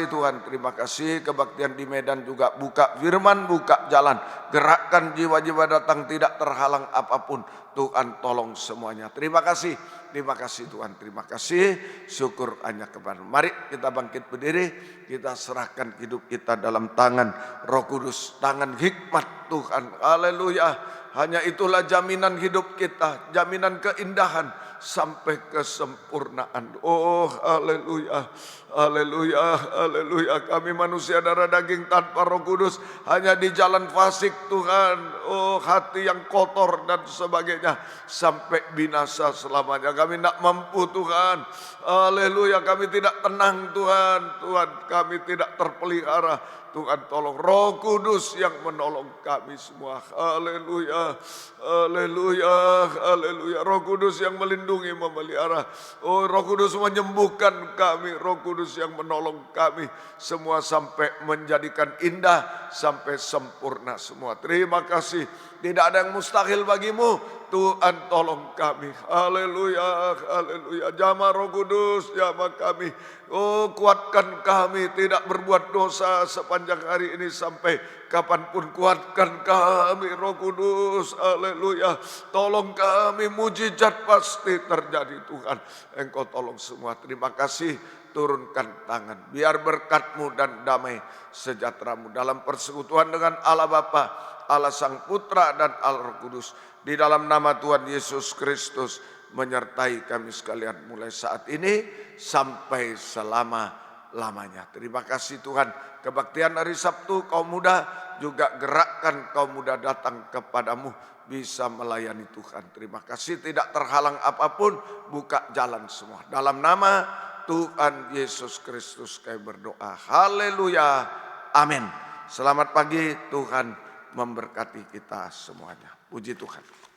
Tuhan. Terima kasih kebaktian di Medan juga buka firman, buka jalan, gerakkan jiwa-jiwa datang tidak terhalang apapun. Tuhan tolong semuanya. Terima kasih Tuhan. Terima kasih. Syukur hanya kepada-Mu. Mari kita bangkit berdiri, kita serahkan hidup kita dalam tangan Roh Kudus, tangan hikmat Tuhan. Haleluya. Hanya itulah jaminan hidup kita, jaminan keindahan sampai kesempurnaan. Oh, haleluya, haleluya, haleluya. Kami manusia darah daging tanpa Roh Kudus hanya di jalan fasik Tuhan. Oh, hati yang kotor dan sebagainya sampai binasa selamanya. Kami tidak mampu Tuhan. Haleluya, kami tidak tenang Tuhan. Tuhan, kami tidak terpelihara. Tuhan tolong Roh Kudus yang menolong kami semua. Haleluya, haleluya, haleluya. Roh Kudus yang melindungi, memelihara. Oh, Roh Kudus menyembuhkan kami. Roh Kudus yang menolong kami semua sampai menjadikan indah, sampai sempurna semua. Terima kasih. Tidak ada yang mustahil bagimu. Tuhan tolong kami. Haleluya, haleluya. Jamah Roh Kudus, jamah kami. Oh, kuatkan kami tidak berbuat dosa sepanjang hari ini sampai kapanpun. Kuatkan kami Roh Kudus. Haleluya. Tolong kami, mujizat pasti terjadi Tuhan. Engkau tolong semua. Terima kasih. Turunkan tangan. Biar berkat-Mu dan damai sejahtera-Mu dalam persekutuan dengan Allah Bapa, Allah Sang Putra dan Allah Roh Kudus. Di dalam nama Tuhan Yesus Kristus menyertai kami sekalian mulai saat ini sampai selama-lamanya. Terima kasih Tuhan. Kebaktian hari Sabtu kaum muda juga gerakkan kaum muda datang kepadamu bisa melayani Tuhan. Terima kasih tidak terhalang apapun, buka jalan semua. Dalam nama Tuhan Yesus Kristus kami berdoa. Haleluya. Amin. Selamat pagi, Tuhan memberkati kita semuanya. Puji Tuhan.